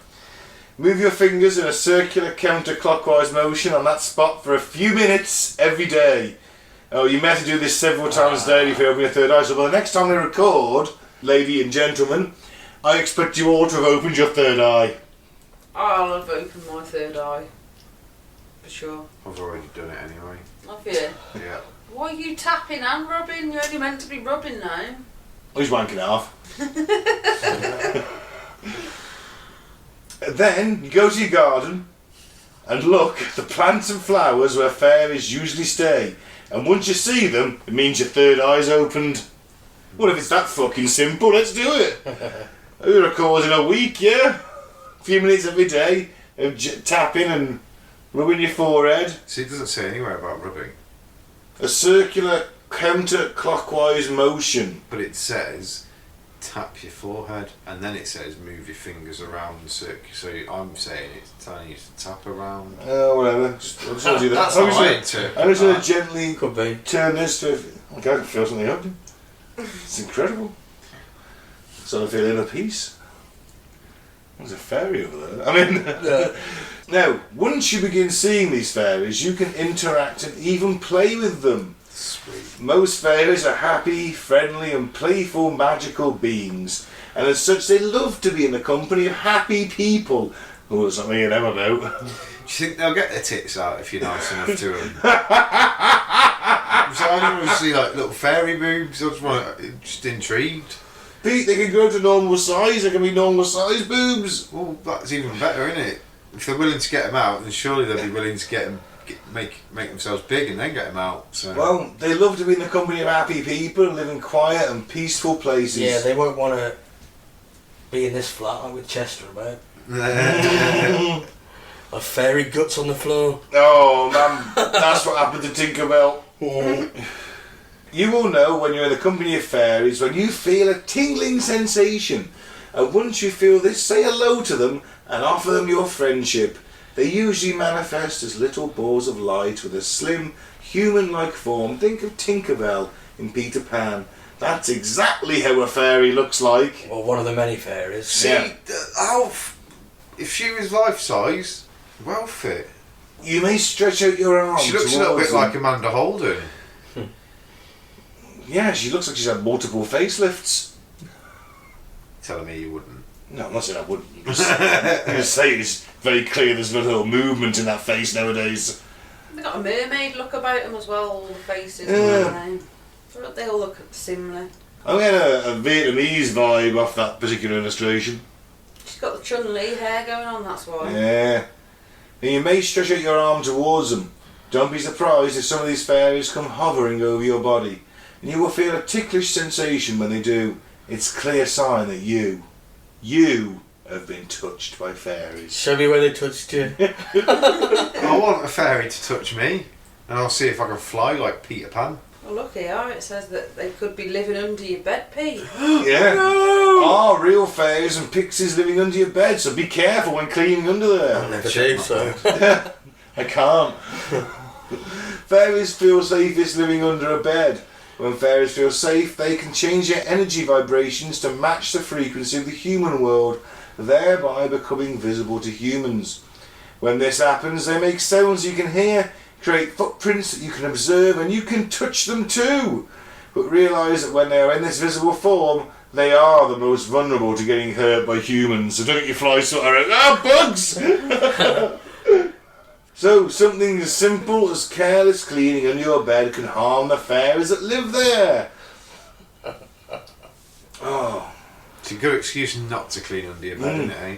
Move your fingers in a circular counterclockwise motion on that spot for a few minutes every day. Oh, you may have to do this several times daily if you open your third eye. So by the next time we record, lady and gentlemen, I expect you all to have opened your third eye. I'll have opened my third eye. For sure. I've already done it anyway. Have you? Yeah. Why are you tapping and rubbing? You're only meant to be rubbing now. He's wanking off. Then you go to your garden and look at the plants and flowers where fairies usually stay. And once you see them, it means your third eye's opened. Well, if it's that fucking simple, let's do it. We record in a week, yeah? A few minutes every day of tapping and rubbing your forehead. See, it doesn't say anywhere about rubbing, A circular counterclockwise motion. but it says tap your forehead, and then it says move your fingers around the circle. So I'm saying it's telling you to tap around. Oh, whatever. Just I'll do that. That's I'm how just I gonna- interpret I'm just going to that. gently Could be. turn this to. I can feel something happening. It's incredible. So I feel inner peace. There's a fairy over there. I mean, now, once you begin seeing these fairies, you can interact and even play with them. Sweet. Most fairies are happy, friendly, and playful magical beings, and as such, they love to be in the company of happy people. Oh, there's something in them about. Do you think they'll get their tits out if you're nice enough to them? So I don't want to see like little fairy boobs. I just intrigued. Pete, they can grow to normal size. They can be normal size boobs. Well, that's even better, isn't it? If they're willing to get them out, then surely they'll be willing to make themselves big and then get them out. So. Well, they love to be in the company of happy people and live in quiet and peaceful places. Yeah, they won't want to be in this flat like with Chester about. A fairy guts on the floor. Oh man, that's what happened to Tinkerbell. You will know when you're in the company of fairies when you feel a tingling sensation, and once you feel this, say hello to them and offer them your friendship. They usually manifest as little balls of light with a slim, human-like form. Think of Tinkerbell in Peter Pan. That's exactly how a fairy looks like. Or one of the many fairies. See, Yeah. if she was life size, well fit. You may stretch out your arms. She looks a little towards bit them. like Amanda Holden. Yeah, she looks like she's had multiple facelifts. Telling me you wouldn't. No, I'm not saying I wouldn't. I'm just saying it's very clear there's very little movement in that face nowadays. They've got a mermaid look about them as well, all the faces. Yeah. They all look similar. I'm getting a Vietnamese vibe off that particular illustration. She's got the Chun-Li hair going on, that's why. Yeah. And you may stretch out your arm towards them. Don't be surprised if some of these fairies come hovering over your body, and you will feel a ticklish sensation when they do. It's a clear sign that you have been touched by fairies. Show me where they touched you. I want a fairy to touch me, and I'll see if I can fly like Peter Pan. Oh, look here, it says that they could be living under your bed, Pete. Yeah. Are real fairies and pixies living under your bed, so be careful when cleaning under there. I'll never do so. I can't. Fairies feel safest living under a bed. When fairies feel safe, they can change their energy vibrations to match the frequency of the human world, thereby becoming visible to humans. When this happens, they make sounds you can hear, create footprints that you can observe, and you can touch them too. But realise that when they are in this visible form, they are the most vulnerable to getting hurt by humans. So don't get your fly swatter out. Ah, bugs! So, something as simple as careless cleaning under your bed can harm the fairies that live there. Oh. It's a good excuse not to clean under your bed, isn't it, eh?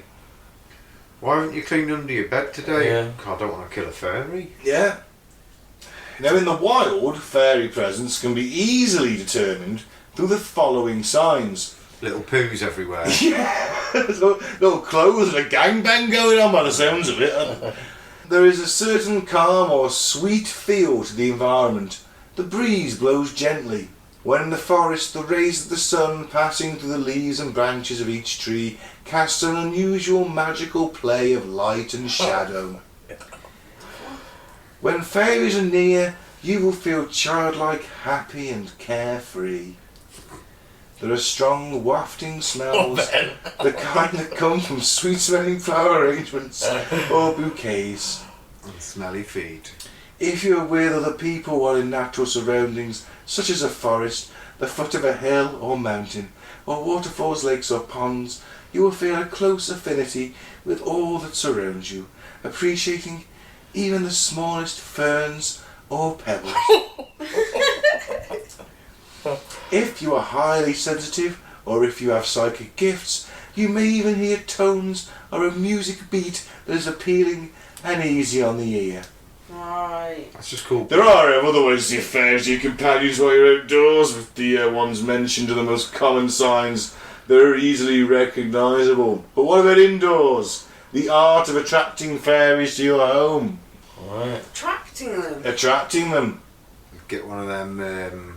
Why haven't you cleaned under your bed today? Yeah. I don't want to kill a fairy. Yeah. Now, in the wild, fairy presence can be easily determined through the following signs. Little poos everywhere. Yeah. Little clothes and a gangbang going on by the sounds of it. There is a certain calm or sweet feel to the environment. The breeze blows gently. When in the forest, the rays of the sun passing through the leaves and branches of each tree cast an unusual magical play of light and shadow. When fairies are near, you will feel childlike, happy and carefree. There are strong wafting smells, the kind that come from sweet-smelling flower arrangements or bouquets. And smelly feet. If you are with other people while in natural surroundings, such as a forest, the foot of a hill or mountain, or waterfalls, lakes or ponds, you will feel a close affinity with all that surrounds you, appreciating even the smallest ferns or pebbles. If you are highly sensitive, or if you have psychic gifts, you may even hear tones or a music beat that is appealing and easy on the ear. Right. That's just cool. There are other ways to see fairies, your companions while you're outdoors, with the ones mentioned are the most common signs that are easily recognisable. But what about indoors? The art of attracting fairies to your home. Right. Attracting them. Attracting them. Get one of them.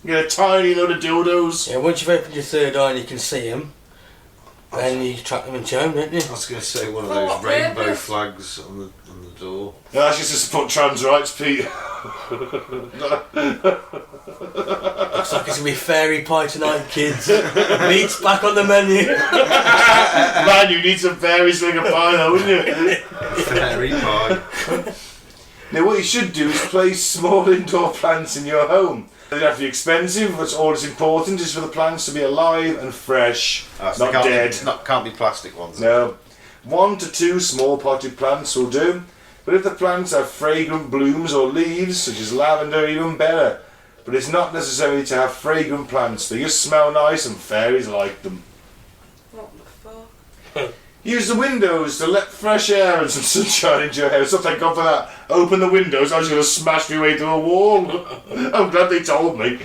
Get a tiny load of dildos. Yeah, once you've opened your third eye and you can see them, then you track them into your home, don't you? I was going to say one of For those what rainbow purpose? flags on the door. No, that's just to support trans rights, Pete. Looks like it's going to be fairy pie tonight, kids. Meat's back on the menu. Man, you need some fairies to make a pie though, wouldn't you? Fairy pie. Now what you should do is place small indoor plants in your home. They don't have to be expensive, but all that's important is for the plants to be alive and fresh, So not dead. Can't be plastic ones. No. 1 to 2 small potted plants will do, but if the plants have fragrant blooms or leaves, such as lavender, even better. But it's not necessary to have fragrant plants, they just smell nice and fairies like them. What the fuck? Use the windows to let fresh air and some sunshine into your house. Oh, thank God for that. Open the windows, I was going to smash my way through a wall. I'm glad they told me.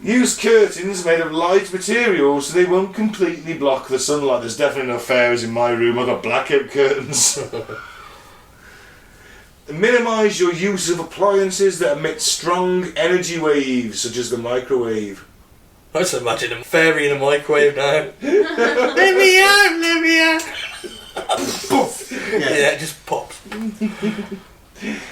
Use curtains made of light materials so they won't completely block the sunlight. There's definitely no fairies in my room. I've got blackout curtains. Minimise your use of appliances that emit strong energy waves, such as the microwave. I just imagine a fairy in a microwave now. Let me out! Yeah, it just pops.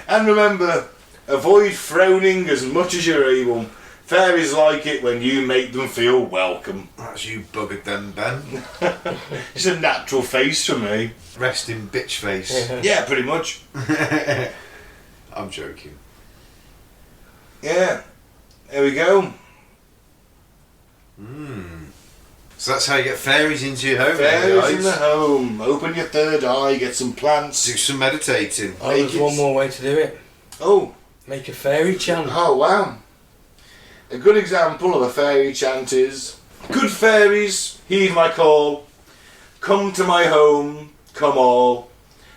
And remember, avoid frowning as much as you're able. Fairies like it when you make them feel welcome. That's you buggered them, Ben. It's a natural face for me. Rest in bitch face. Yeah, pretty much. I'm joking. Yeah. There we go. So that's how you get fairies into your home. Fairies in the guys. home. Open your third eye, get some plants. Do some meditating. Oh, there's one more way to do it. Oh. Make a fairy chant. Oh, wow. A good example of a fairy chant is, good fairies, heed my call. Come to my home, come all.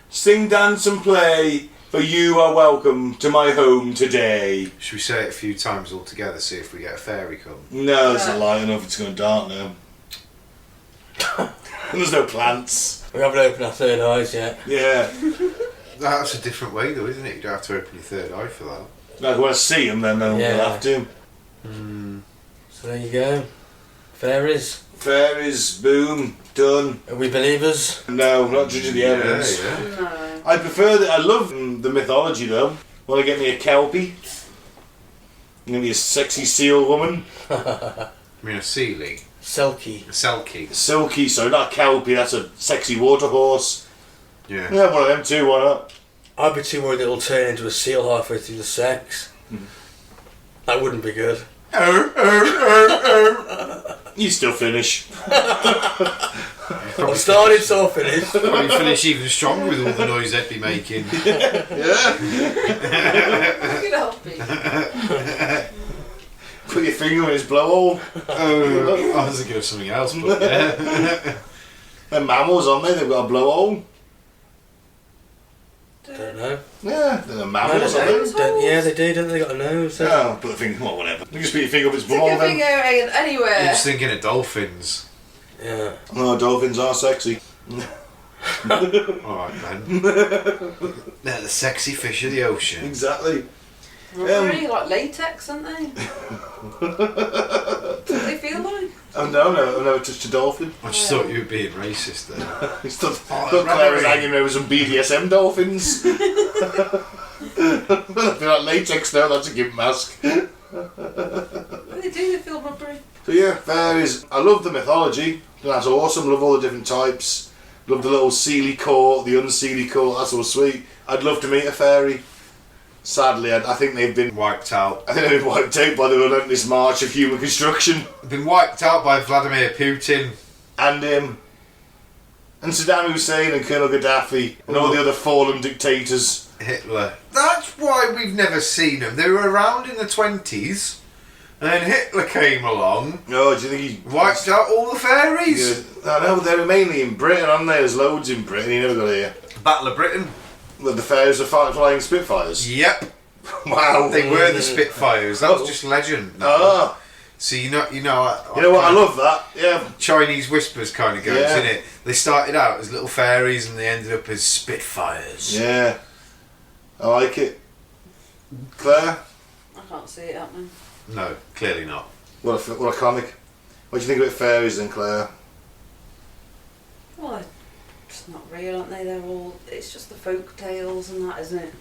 Sing, dance and play, for you are welcome to my home today. Should we say it a few times all together, see if we get a fairy come? No, it's not light enough, it's going dark now. There's no plants. We haven't opened our third eyes yet. Yeah. That's a different way though, isn't it? You don't have to open your third eye for that. No, if we want to see them, then we'll have to. So there you go. Fairies. Fairies, boom, done. Are we believers? No, not judging the evidence. Yeah. No. I prefer I love the mythology though. Want to get me a kelpie? Get me a sexy seal woman? I mean a sealy. Selkie. A selkie. Silky, sorry, not a kelpie, that's a sexy water horse. Yeah. Yeah, one of them too, why not? I'd be too worried it'll turn into a seal halfway through the sex. That wouldn't be good. You still finish. I've started, so I'll finish. Probably finish even stronger with all the noise they'd be making. Yeah. Good help me. Put your finger in his blowhole. Oh, I was thinking of something else, but yeah. They're mammals, aren't they? They've got a blowhole. Don't know. Yeah, they're No, mammals, they aren't don't. Yeah, they do, don't they? They got a nose. they? No, put the finger, well, whatever. You just put your finger up its Stick blowhole your then. finger anywhere. I'm just thinking of dolphins. Yeah. No, dolphins are sexy. Alright then. They're the sexy fish of the ocean. Exactly. Rubbery, like latex, aren't they? What do they feel like? Oh no, I've never touched a dolphin. I just thought you were being racist there. I thought Claire was hanging around with some BDSM dolphins. I feel like latex now, that's a gimp mask. What do they do? They feel rubbery. So yeah, fairies. I love the mythology. That's awesome. Love all the different types. Love the little sealy court, the unsealy court. That's all sweet. I'd love to meet a fairy. Sadly, I think they've been Wiped out. I think they've been wiped out by the relentless march of human construction. Been wiped out by Vladimir Putin. And Saddam Hussein and Colonel Gaddafi and all the other fallen dictators. Hitler. That's why we've never seen them. They were around in the 20s, and then Hitler came along, Oh, do you think he wiped out all the fairies. I know, but they were mainly in Britain, aren't they? There's loads in Britain. You never got here. Battle of Britain. The fairies are flying Spitfires. Yep. Wow. They were the Spitfires. That was just legend. Ah. So you know You know what? I love that. Yeah. Chinese whispers kind of goes, Yeah. isn't it? They started out as little fairies and they ended up as Spitfires. Yeah. I like it. Claire? I can't see it happening. No, clearly not. What a comic. What do you think about fairies then, Claire? Well, they're just not real, aren't they? They're all. It's just the folk tales and that, isn't it?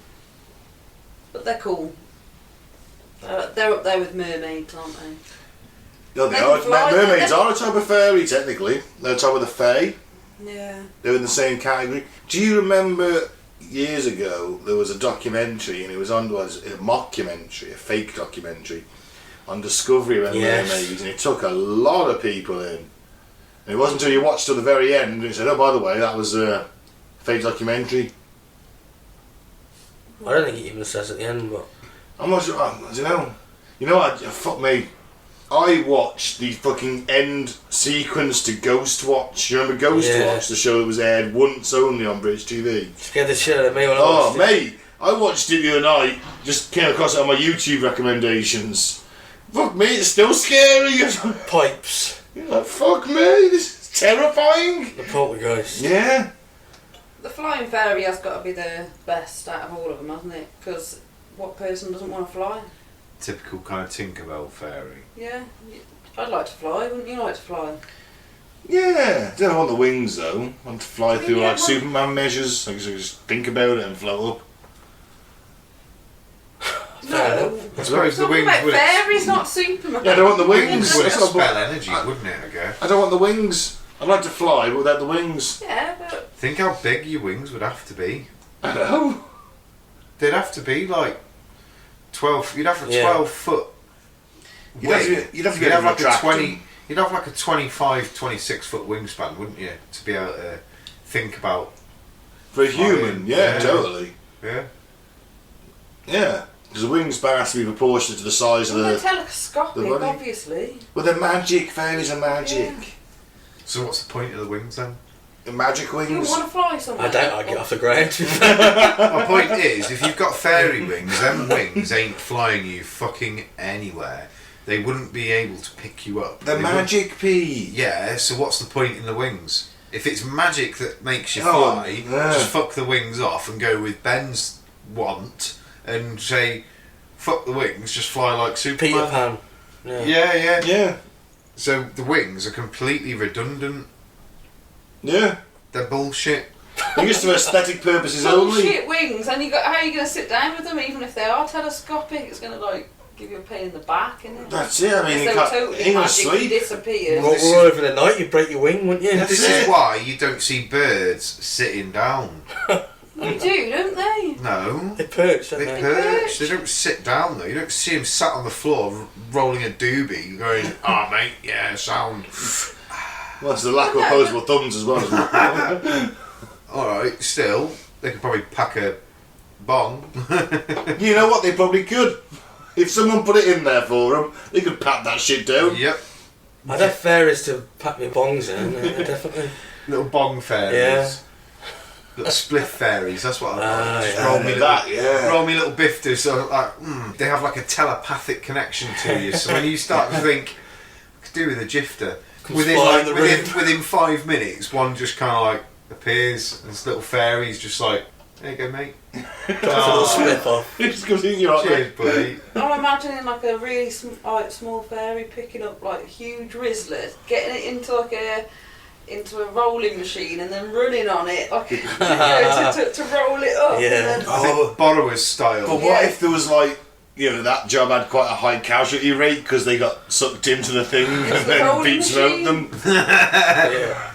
But they're cool. They're up there with mermaids, aren't they? No, they They are. can fly, Mermaids don't are a type of fairy, technically. They're a type of the fae. Yeah. They're in the same category. Do you remember years ago there was a documentary, and it was on a mockumentary, a fake documentary on Discovery about mermaids, and it took a lot of people in. And it wasn't until you watched till the very end and you said, "Oh, by the way, that was a fake documentary." I don't think it even says at the end, but I'm not sure. I don't know. You know what? Fuck me. I watched the fucking end sequence to Ghost Watch. You remember Ghost Yeah. Watch, the show that was aired once only on British TV? scared the shit out of me when I Oh, watched it. mate, I watched it the other night. Just came across it on my YouTube recommendations. Fuck me, it's still scary. Pipes. You're like, fuck me, this is terrifying. The poltergeist. Yeah. The flying fairy has got to be the best out of all of them, hasn't it? Because what person doesn't want to fly? Typical kind of Tinkerbell fairy. Yeah. I'd like to fly, wouldn't you like to fly? Yeah. Don't want the wings though. I want to fly through Yeah, like well- Superman measures. I just think about it and float up. No. I suppose the Talking wings about would fairies, not Superman. Yeah, I don't want the wings. would It's not- expel energy, wouldn't it, I guess? I don't want the wings. I'd like to fly, but without the wings. Yeah, but Think how big your wings would have to be. I know. They'd have to be like 12. You'd have a Yeah. 12-foot You'd have to- wing. you'd have to You'd get have them like a attractive. 20. You'd have like a 25, 26-foot wingspan, wouldn't you? To be able to think about. For a human, yeah, Yeah. totally. Yeah. Yeah. Because the wingspan has to be proportionate to the size of Well, they're the... telescopic, body. obviously. Well, they're magic. Fairies are magic. Yeah. So what's the point of the wings then? The magic You wouldn't wings. want to fly somewhere. I don't. I get off the ground. My point is, if you've got fairy wings, them wings ain't flying you fucking anywhere. They wouldn't be able to pick you up. The They magic pea. wouldn't- Yeah, so what's the point in the wings? If it's magic that makes you Oh, fly, yeah. just fuck the wings off and go with Ben's want and say, fuck the wings, just fly like Superman. Peter Pan. Yeah. Yeah. Yeah. So the wings are completely redundant. Yeah. They're bullshit. They're just for aesthetic purposes Oh only. shit, wings! And how are you going to sit down with them, even if they are telescopic? It's going to like give you a pain in the back, isn't it? That's it. I mean, If you they were can't. totally You ain't gonna magically sleep. disappeared. Well, This is- all over the night, you break your wing, wouldn't you? That's This it. is why you don't see birds sitting down. They do, don't they? No. They perch, don't They they? perch. They don't sit down though. You don't see them sat on the floor rolling a doobie going, "Ah, mate, yeah, sound." Well, it's the lack of opposable thumbs as well. Isn't it? Alright, still, they could probably pack a bong. You know what? They probably could. If someone put it in there for them, they could pat that shit down. Yep. I'd have fairies to pack my bongs in, definitely. Little bong fairies. Yeah. Little spliff fairies, that's what I Ah, like. Just yeah. roll me That, little, yeah. roll me little bifters, so like, they have like a telepathic connection to you. So when you start to think, I could do with a gifter, within fly in like, the within 5 minutes, one just kind of like appears, and this little fairy's just like, there you go, mate. Drop a little slip off. It just comes in your eye. Cheers, buddy. I'm imagining like a really small fairy picking up like huge rizzlers, getting it into a rolling machine and then running on it like to roll it up. Yeah. And then, I think borrower's style. But what if there was like, you know, that job had quite a high casualty rate because they got sucked into the thing and the then rolling beat smoked machine. them? Yeah.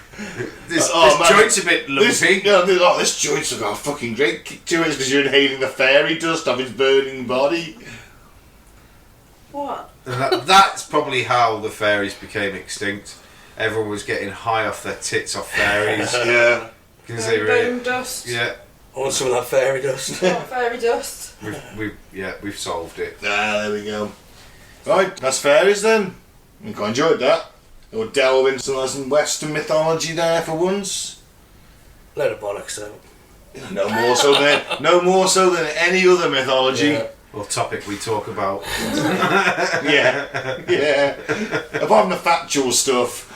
This Oh, man. joint's a bit This, lumpy. this joint's got a fucking great kick to it because you're inhaling the fairy dust off his burning body. what? And that's probably how the fairies became extinct. Everyone was getting high off their tits off fairies. Yeah. Because they Bone were, dust. yeah, I want some of that fairy dust. Not fairy dust. we've solved it. Ah, there we go. Right, that's fairies then. I quite enjoyed that. We'll delve into some Western mythology there for once. Load of bollocks though. No more so than any other mythology. Yeah. Or topic we talk about. Yeah. Apart from the factual stuff.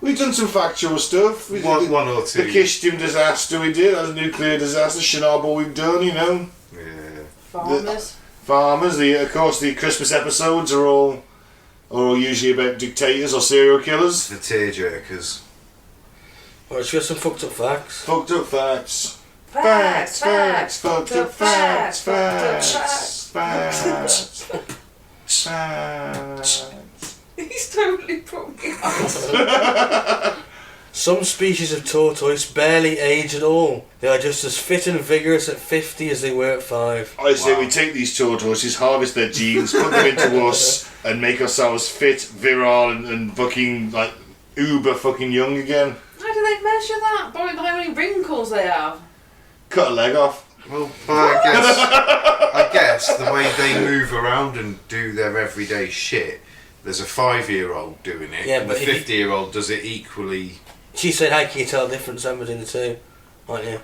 We've done some factual stuff. We did One or two. the Kishtim disaster we did, that's a nuclear disaster, Chernobyl we've done, you know. Yeah. Farmers. Farmers, of course the Christmas episodes are all usually about dictators or serial killers. The tearjerkers. Alright, should we have some fucked up facts? Fucked up facts. Facts. Fucked up facts. Facts. Facts. He's totally put me off. Some species of tortoise barely age at all. They are just as fit and vigorous at 50 as they were at 5. I say Wow. we take these tortoises, harvest their genes, put them into us, and make ourselves fit, virile, and fucking, like, uber fucking young again. How do they measure that? By how many wrinkles they have? Cut a leg off. Well, but I guess the way they move around and do their everyday shit, there's a 5-year-old doing it, Yeah, and the but if you- 50-year-old does it equally. She said, how can you tell the difference then between the two? Aren't you?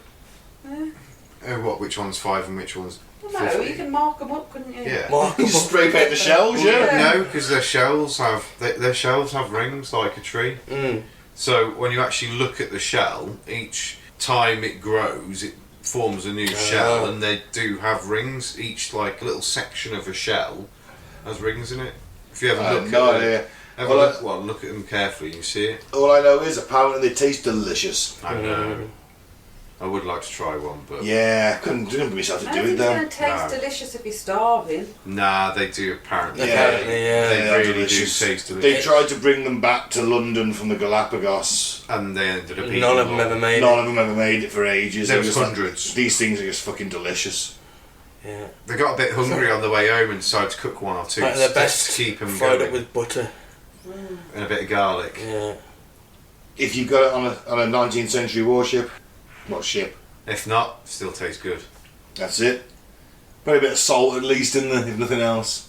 Oh, what? Which one's 5 and which one's Well, no, 50? you can mark them up, couldn't you? Yeah. Mark You just spray paint the shells, yeah. No, because their shells have rings like a tree. Mm. So when you actually look at the shell, each time it grows, it forms a new shell, and they do have rings. Each like little section of a shell has rings in it. If you ever I look have no at them, idea. have Well, a look, well, look at them carefully, you see it. All I know is apparently they taste delicious. I know. I would like to try one, but Yeah, couldn't bring myself to do it Anything's going then. to taste No. delicious if you're starving. nah, they do apparently. Yeah. Apparently, yeah. They are really delicious. do taste They delicious. tried to bring them back to London from the Galapagos. And they ended up eating None of them all. ever made None it. of them ever made it for ages. There They was were just like, hundreds. these things are just fucking delicious. Yeah. They got a bit hungry on the way home and decided to cook one or two Like the just best to keep them fried going. up with butter. And a bit of garlic. Yeah. If you got it on a 19th century warship, what ship? If not, still tastes good. That's it. Probably a bit of salt at least in there, if nothing else.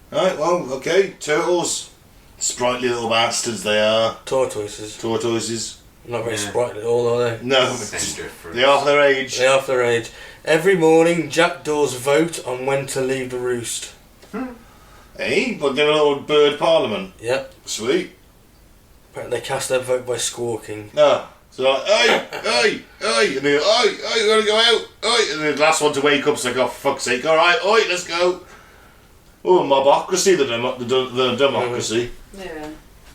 Right, well, okay, turtles. Sprightly little bastards they are. Tortoises. Not very Yeah. sprightly at all, are they? No, Same difference. they are for their age. They are for their age. Every morning, jackdaws vote on when to leave the roost. Hey, but give a little bird parliament. Yep. Sweet. Apparently they cast their vote by squawking. No. So like, oi, and they go, oi, we gotta go out, oi, and the last one to wake up's like, oh, for fuck's sake, alright, oi, let's go. Oh, mobocracy, the democracy. Yeah.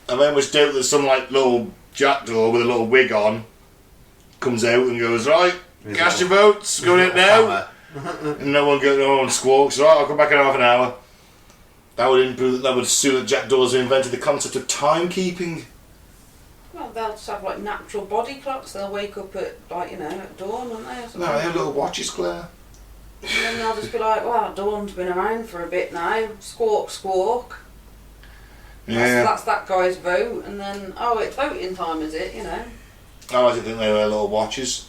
I very much doubt that some like little jackdaw with a little wig on comes out and goes, right, cast your votes, going out now. And no one squawks, right, I'll come back in half an hour. That would assume that jackdaws invented the concept of timekeeping. Well, they'll just have like natural body clocks. They'll wake up at like, at dawn, won't they? Or something? No, they have little watches, Claire. And then they'll just be like, well, dawn's been around for a bit now. Squawk, squawk. Yeah. That's that guy's vote. And then, oh, it's voting time, is it? Oh, I didn't think they were little watches.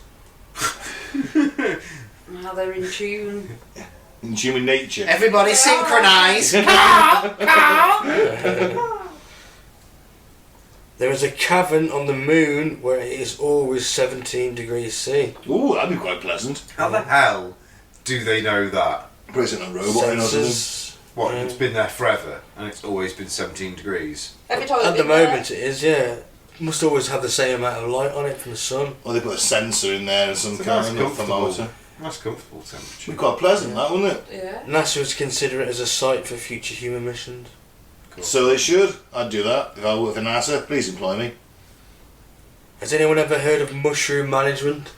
How they're in tune. In human nature. Everybody synchronise. There is a cavern on the moon where it is always 17 degrees C. Ooh, that'd be quite pleasant. How the hell do they know that? Present a robot in or something. Sensors. What, it's been there forever and it's always been 17 degrees? Every time At the I've been there- moment it is, yeah. Must always have the same amount of light on it from the sun. Or they put a sensor in there and some So kind that's of comfortable. thermometer. That's comfortable temperature. It'd be quite pleasant, that, wouldn't it? Yeah. NASA would consider it as a site for future human missions. Cool. So they should. I'd do that. If I worked for NASA, please employ me. Has anyone ever heard of mushroom management?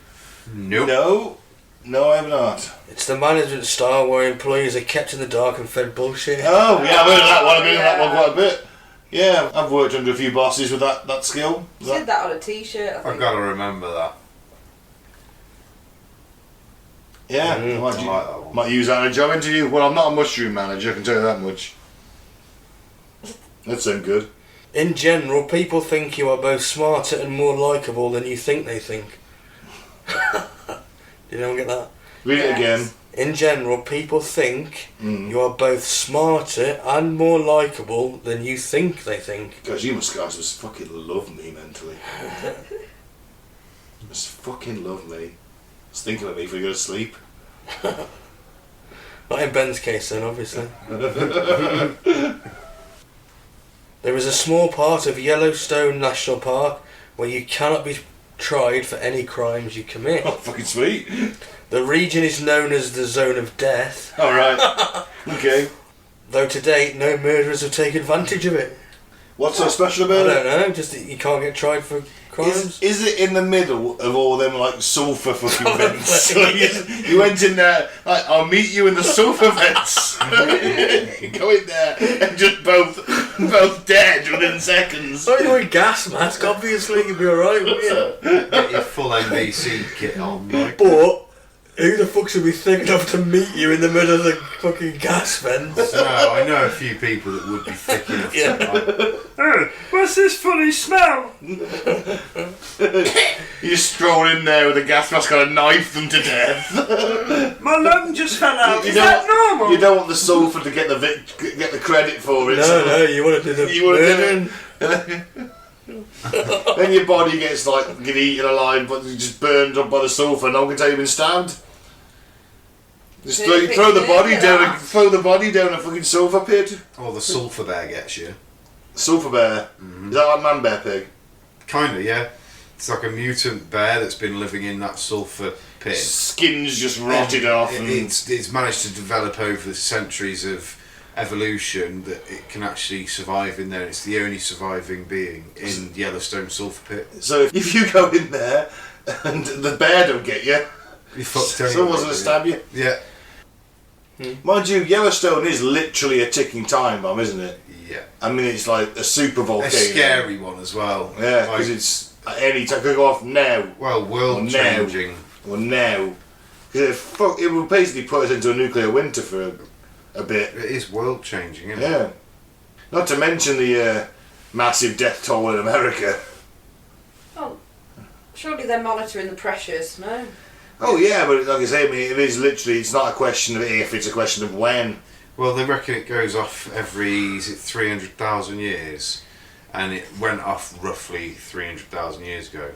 Nope. No, I have not. It's the management style where employees are kept in the dark and fed bullshit. Oh, yeah, I've heard of that one. I've been in that one quite a bit. Yeah, I've worked under a few bosses with that skill. You did that on a t-shirt, I think. I've got to remember that. Yeah, Mm. I I like that one. might use that in a job interview. Well, I'm not a mushroom manager, I can tell you that much. That sounds good. In general, people think you are both smarter and more likeable than you think they think. Did anyone get that? Read it Yes. again. In general, people think Mm. you are both smarter and more likeable than you think they think. Gosh, you must guys must fucking love me mentally. Must fucking love me. Just thinking of me before you go to sleep. Not in Ben's case then, obviously. There is a small part of Yellowstone National Park where you cannot be tried for any crimes you commit. Oh, fucking sweet. The region is known as the Zone of Death, Alright. Okay. though to date no murderers have taken advantage of it. What's so special I about don't it? know, just that you can't get tried for crimes. Is it in the middle of all them like sulphur fucking vents? So you went in there, like, I'll meet you in the sulphur vents. Go in there and just both dead within seconds. Oh, you're a gas mask, obviously you'd be alright, wouldn't you? Get your full NBC kit on, mate. But who the fuck's would be thick enough to meet you in the middle of the fucking gas vents? No, I know a few people that would be thick enough Yeah. to what's this funny smell? You stroll in there with a gas mask on and knife them to death. My lung just fell out. You don't want the sulphur to get the credit for it. so- No, you want to do the You wanna do murdering. Then your body gets get eaten alive, but you just burned up by the sulphur. No one can tell you've been stabbed. Just So you throw the pick body it down. up. Throw the body down a fucking sulphur pit. Or the sulphur bear gets you. Sulphur bear. Is that like man bear pig? Kinda, yeah. It's like a mutant bear that's been living in that sulphur pit. Skin's just rotted off. And It's managed to develop over centuries of evolution that it can actually survive in there. It's the only surviving being in Yellowstone sulphur pit. so if you go in there and the bear don't get you, You fucked anyway, someone's gonna stab you. Yeah. Mind you, Yellowstone is literally a ticking time bomb, isn't it? Yeah. I mean, it's like a super volcano. A scary one as well. Yeah, Like, because it's at any time could go off now. well, world changing. Well, now. Because it will basically put us into a nuclear winter for a bit. It is world changing, isn't it? Yeah. Not to mention the massive death toll in America. Oh, surely they're monitoring the pressures, no? Oh yeah, but like I say, I mean, it is literally, it's not a question of if, it's a question of when. Well, they reckon it goes off every, is it 300,000 years? And it went off roughly 300,000 years ago.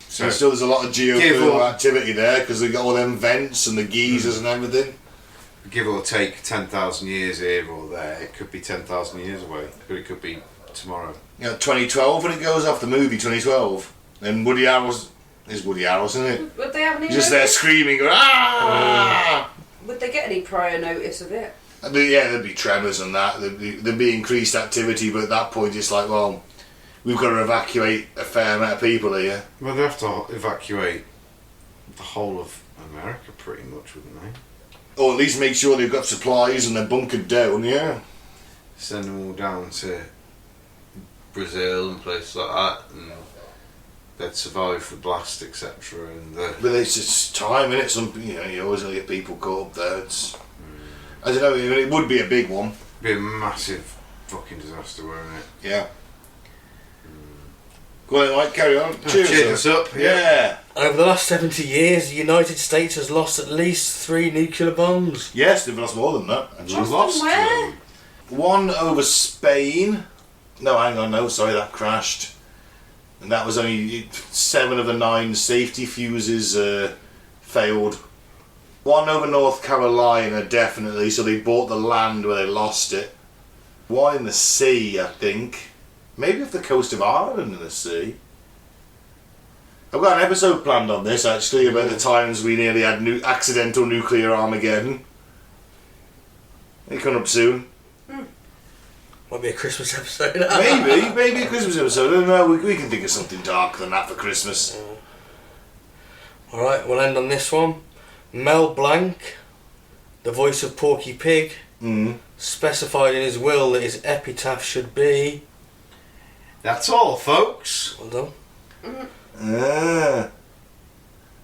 So still there's a lot of Give geothermal or- activity there, because they've got all them vents and the geysers and everything. Give or take 10,000 years here or there, it could be 10,000 years away, but it could be tomorrow. You know, 2012 when it goes off, the movie 2012. And Woody Harrelson, is Woody Harrelson, isn't it? Would they have any He's just there notice? screaming, going, ah! Would they get any prior notice of it? Yeah, there'd be tremors and that. There'd be increased activity, but at that point it's like, well, we've got to evacuate a fair amount of people here. Well, they have to evacuate the whole of America pretty much, wouldn't they? Or at least make sure they've got supplies and they're bunkered down, yeah. Send them all down to Brazil and places like that, and they'd survive the blast, etc. And But it's just time, innit? You always got to get people caught up there. I don't know, it would be a big one. be a massive fucking disaster, wouldn't it? Yeah. Go on, Mike, carry on. Cheers Cheers us up. Yeah. Over the last 70 years, the United States has lost at least 3 nuclear bombs. Yes, they've lost more than that. Actually. We've lost where? them. One over Spain. No, hang on, no, sorry, that crashed. And that was only 7 of the 9 safety fuses failed. One over North Carolina, definitely, so they bought the land where they lost it. One in the sea, I think. Maybe off the coast of Ireland in the sea. I've got an episode planned on this, actually, about the times we nearly had accidental nuclear Armageddon. It's coming up soon. Might be a Christmas episode. Maybe a Christmas episode. I don't know, we can think of something darker than that for Christmas. Alright, we'll end on this one. Mel Blanc, the voice of Porky Pig, specified in his will that his epitaph should be... That's all, folks. Well done. Ah.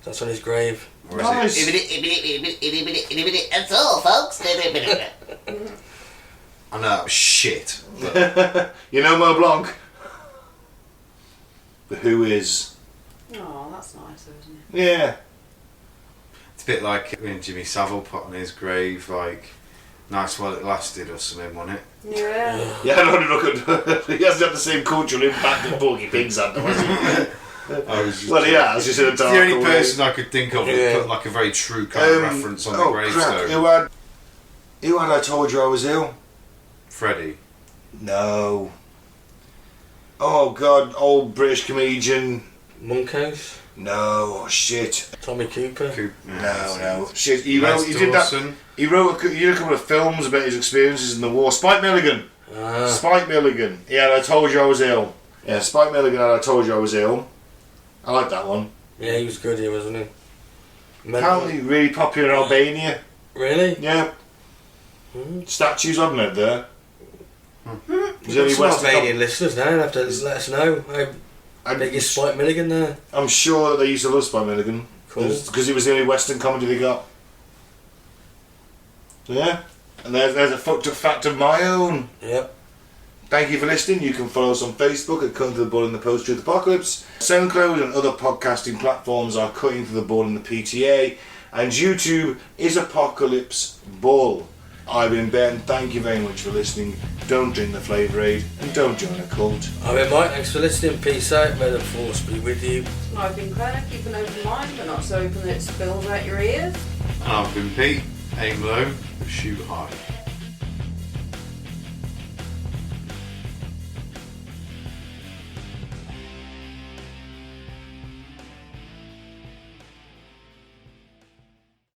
That's on his grave. Or is Nice. it? That's all, folks. I know that was shit. But You know Mel Blanc? The Who is. Oh, that's nice, though, isn't it? Yeah. it's a bit like when Jimmy Savile put on his grave, like, nice while it lasted or something, wasn't it? Yeah. Yeah, I don't look at. He hasn't had the same cultural impact that Porky Pig's had, though, has he? I was just Well, he has, just in a It's the darker only way. person I could think of Yeah. that put like a very true kind of reference on the crap. gravestone. Who had I Told You I Was Ill? Freddie. No. Oh, God, old British comedian. Monkhouse, No, shit. Tommy Cooper. No. Shit, he Les did that. Dawson. He wrote a couple of films about his experiences in the war. Spike Milligan. Spike Milligan. Yeah, I Told You I Was Ill. Yeah, Spike Milligan had I Told You I Was Ill. I like that one. Yeah, he was good here, wasn't he? Apparently really popular in Albania. Really? Yeah. Statues of him out there. There's only Some Western Albanian listeners now have to let us know how big is Spike Milligan there. I'm sure that they used to love Spike Milligan. Cool. Because he was the only Western comedy they got. So yeah. And there's a fucked up fact of my own. Yep. Thank you for listening. You can follow us on Facebook at Cutting to the Ball in the Post Truth Apocalypse. SoundCloud and other podcasting platforms are Cutting to the Ball in the PTA. And YouTube is Apocalypse Ball. I've been Ben. Thank you very much for listening. Don't drink the Flavour Aid and don't join a cult. I've been Mike, thanks for listening. Peace out. May the force be with you. I've been Claire. Keep an open mind, but not so open that it spills out your ears. And I've been Pete. Aim low, shoot high.